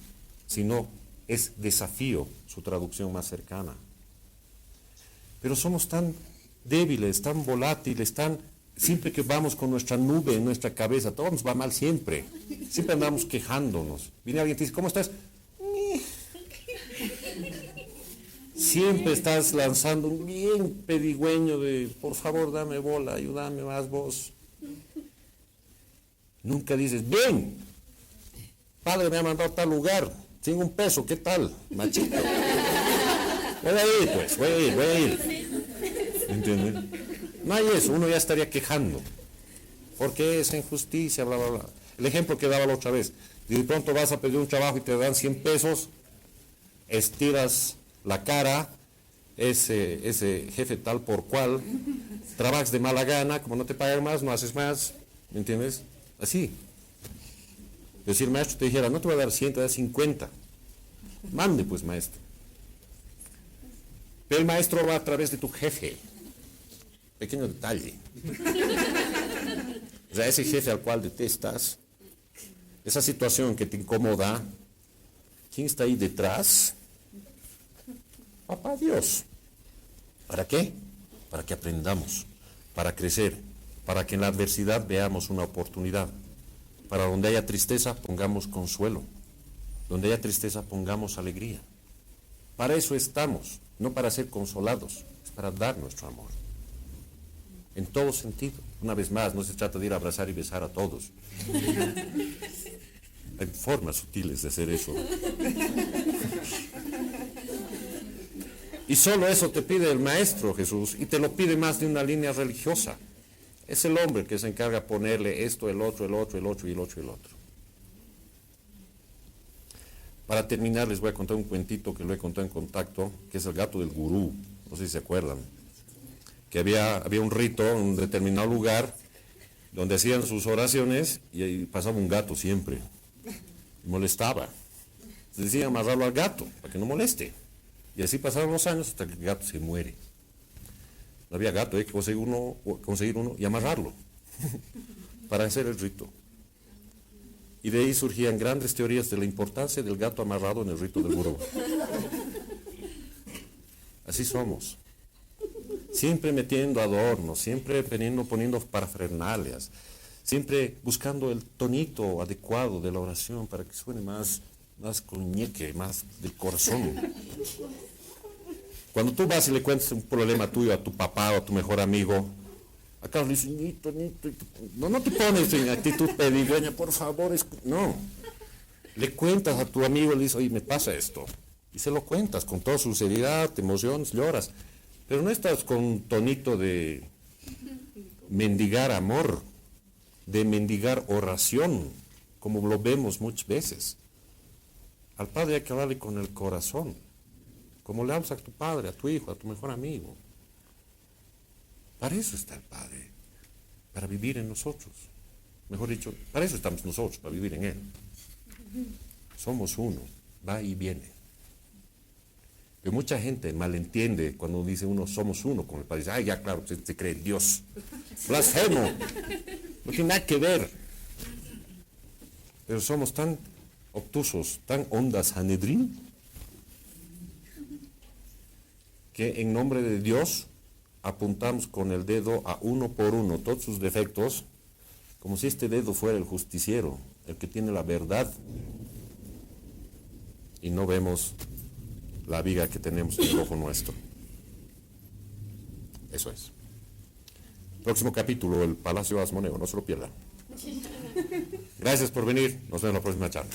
sino es desafío, su traducción más cercana. Pero somos tan débiles, tan volátiles, siempre que vamos con nuestra nube en nuestra cabeza, todo nos va mal siempre. Siempre andamos quejándonos. Viene alguien y te dice, ¿cómo estás? Siempre estás lanzando un bien pedigüeño de, por favor, dame bola, ayúdame más vos. Nunca dices, bien, padre me ha mandado a tal lugar, tengo un peso, ¿qué tal, machito? Voy a ir, pues, voy a ir. ¿Entienden? No hay eso, uno ya estaría quejando. Porque es injusticia, bla, bla, bla. El ejemplo que daba la otra vez. De pronto vas a pedir un trabajo y te dan 100 pesos, estiras la cara, ese jefe tal por cual, trabajas de mala gana, como no te pagan más, no haces más, ¿me entiendes? Así. Es decir, el maestro te dijera, no te voy a dar 100, te voy a dar 50. Mande pues, maestro. Pero el maestro va a través de tu jefe. Pequeño detalle. O sea, ese jefe al cual detestas, esa situación que te incomoda, ¿quién está ahí detrás? Papá Dios. ¿Para qué? Para que aprendamos, para crecer, para que en la adversidad veamos una oportunidad. Para donde haya tristeza, pongamos consuelo. Donde haya tristeza, pongamos alegría. Para eso estamos, no para ser consolados, es para dar nuestro amor. En todo sentido. Una vez más, no se trata de ir a abrazar y besar a todos. Hay formas sutiles de hacer eso. Y solo eso te pide el Maestro Jesús, y te lo pide más de una línea religiosa. Es el hombre que se encarga de ponerle esto, el otro, el otro, el otro y el otro y el otro. Para terminar, les voy a contar un cuentito que lo he contado en Contacto, que es el gato del gurú. No sé si se acuerdan. Que había un rito en un determinado lugar donde hacían sus oraciones y ahí pasaba un gato siempre. Y molestaba. Se decía amarrarlo al gato para que no moleste. Y así pasaron los años hasta que el gato se muere. No había gato, hay que conseguir uno y amarrarlo para hacer el rito. Y de ahí surgían grandes teorías de la importancia del gato amarrado en el rito del gurú. Así somos. Siempre metiendo adornos, siempre poniendo parafernalias, siempre buscando el tonito adecuado de la oración para que suene más con ñeque, más del corazón. Cuando tú vas y le cuentas un problema tuyo a tu papá o a tu mejor amigo, acá le dices, Nito, no te pones en actitud pedigüeña, por favor, no. Le cuentas a tu amigo, le dices, oye, me pasa esto. Y se lo cuentas con toda su seriedad, te emocionas, lloras. Pero no estás con un tonito de mendigar amor, de mendigar oración, como lo vemos muchas veces. Al padre hay que hablarle con el corazón, como le hablas a tu padre, a tu hijo, a tu mejor amigo. Para eso está el Padre, para vivir en nosotros. Mejor dicho, para eso estamos nosotros, para vivir en Él. Somos uno, va y viene. Pero mucha gente malentiende cuando dice uno somos uno con el Padre. Dice, ya claro, se cree en Dios. Blasfemo. No tiene nada que ver. Pero somos tan obtusos, tan ondas Sanedrín, que en nombre de Dios apuntamos con el dedo a uno por uno todos sus defectos, como si este dedo fuera el justiciero, el que tiene la verdad, y no vemos la viga que tenemos en el ojo nuestro. Eso es. Próximo capítulo, el Palacio Asmoneo, no se lo pierdan. Gracias por venir, nos vemos en la próxima charla.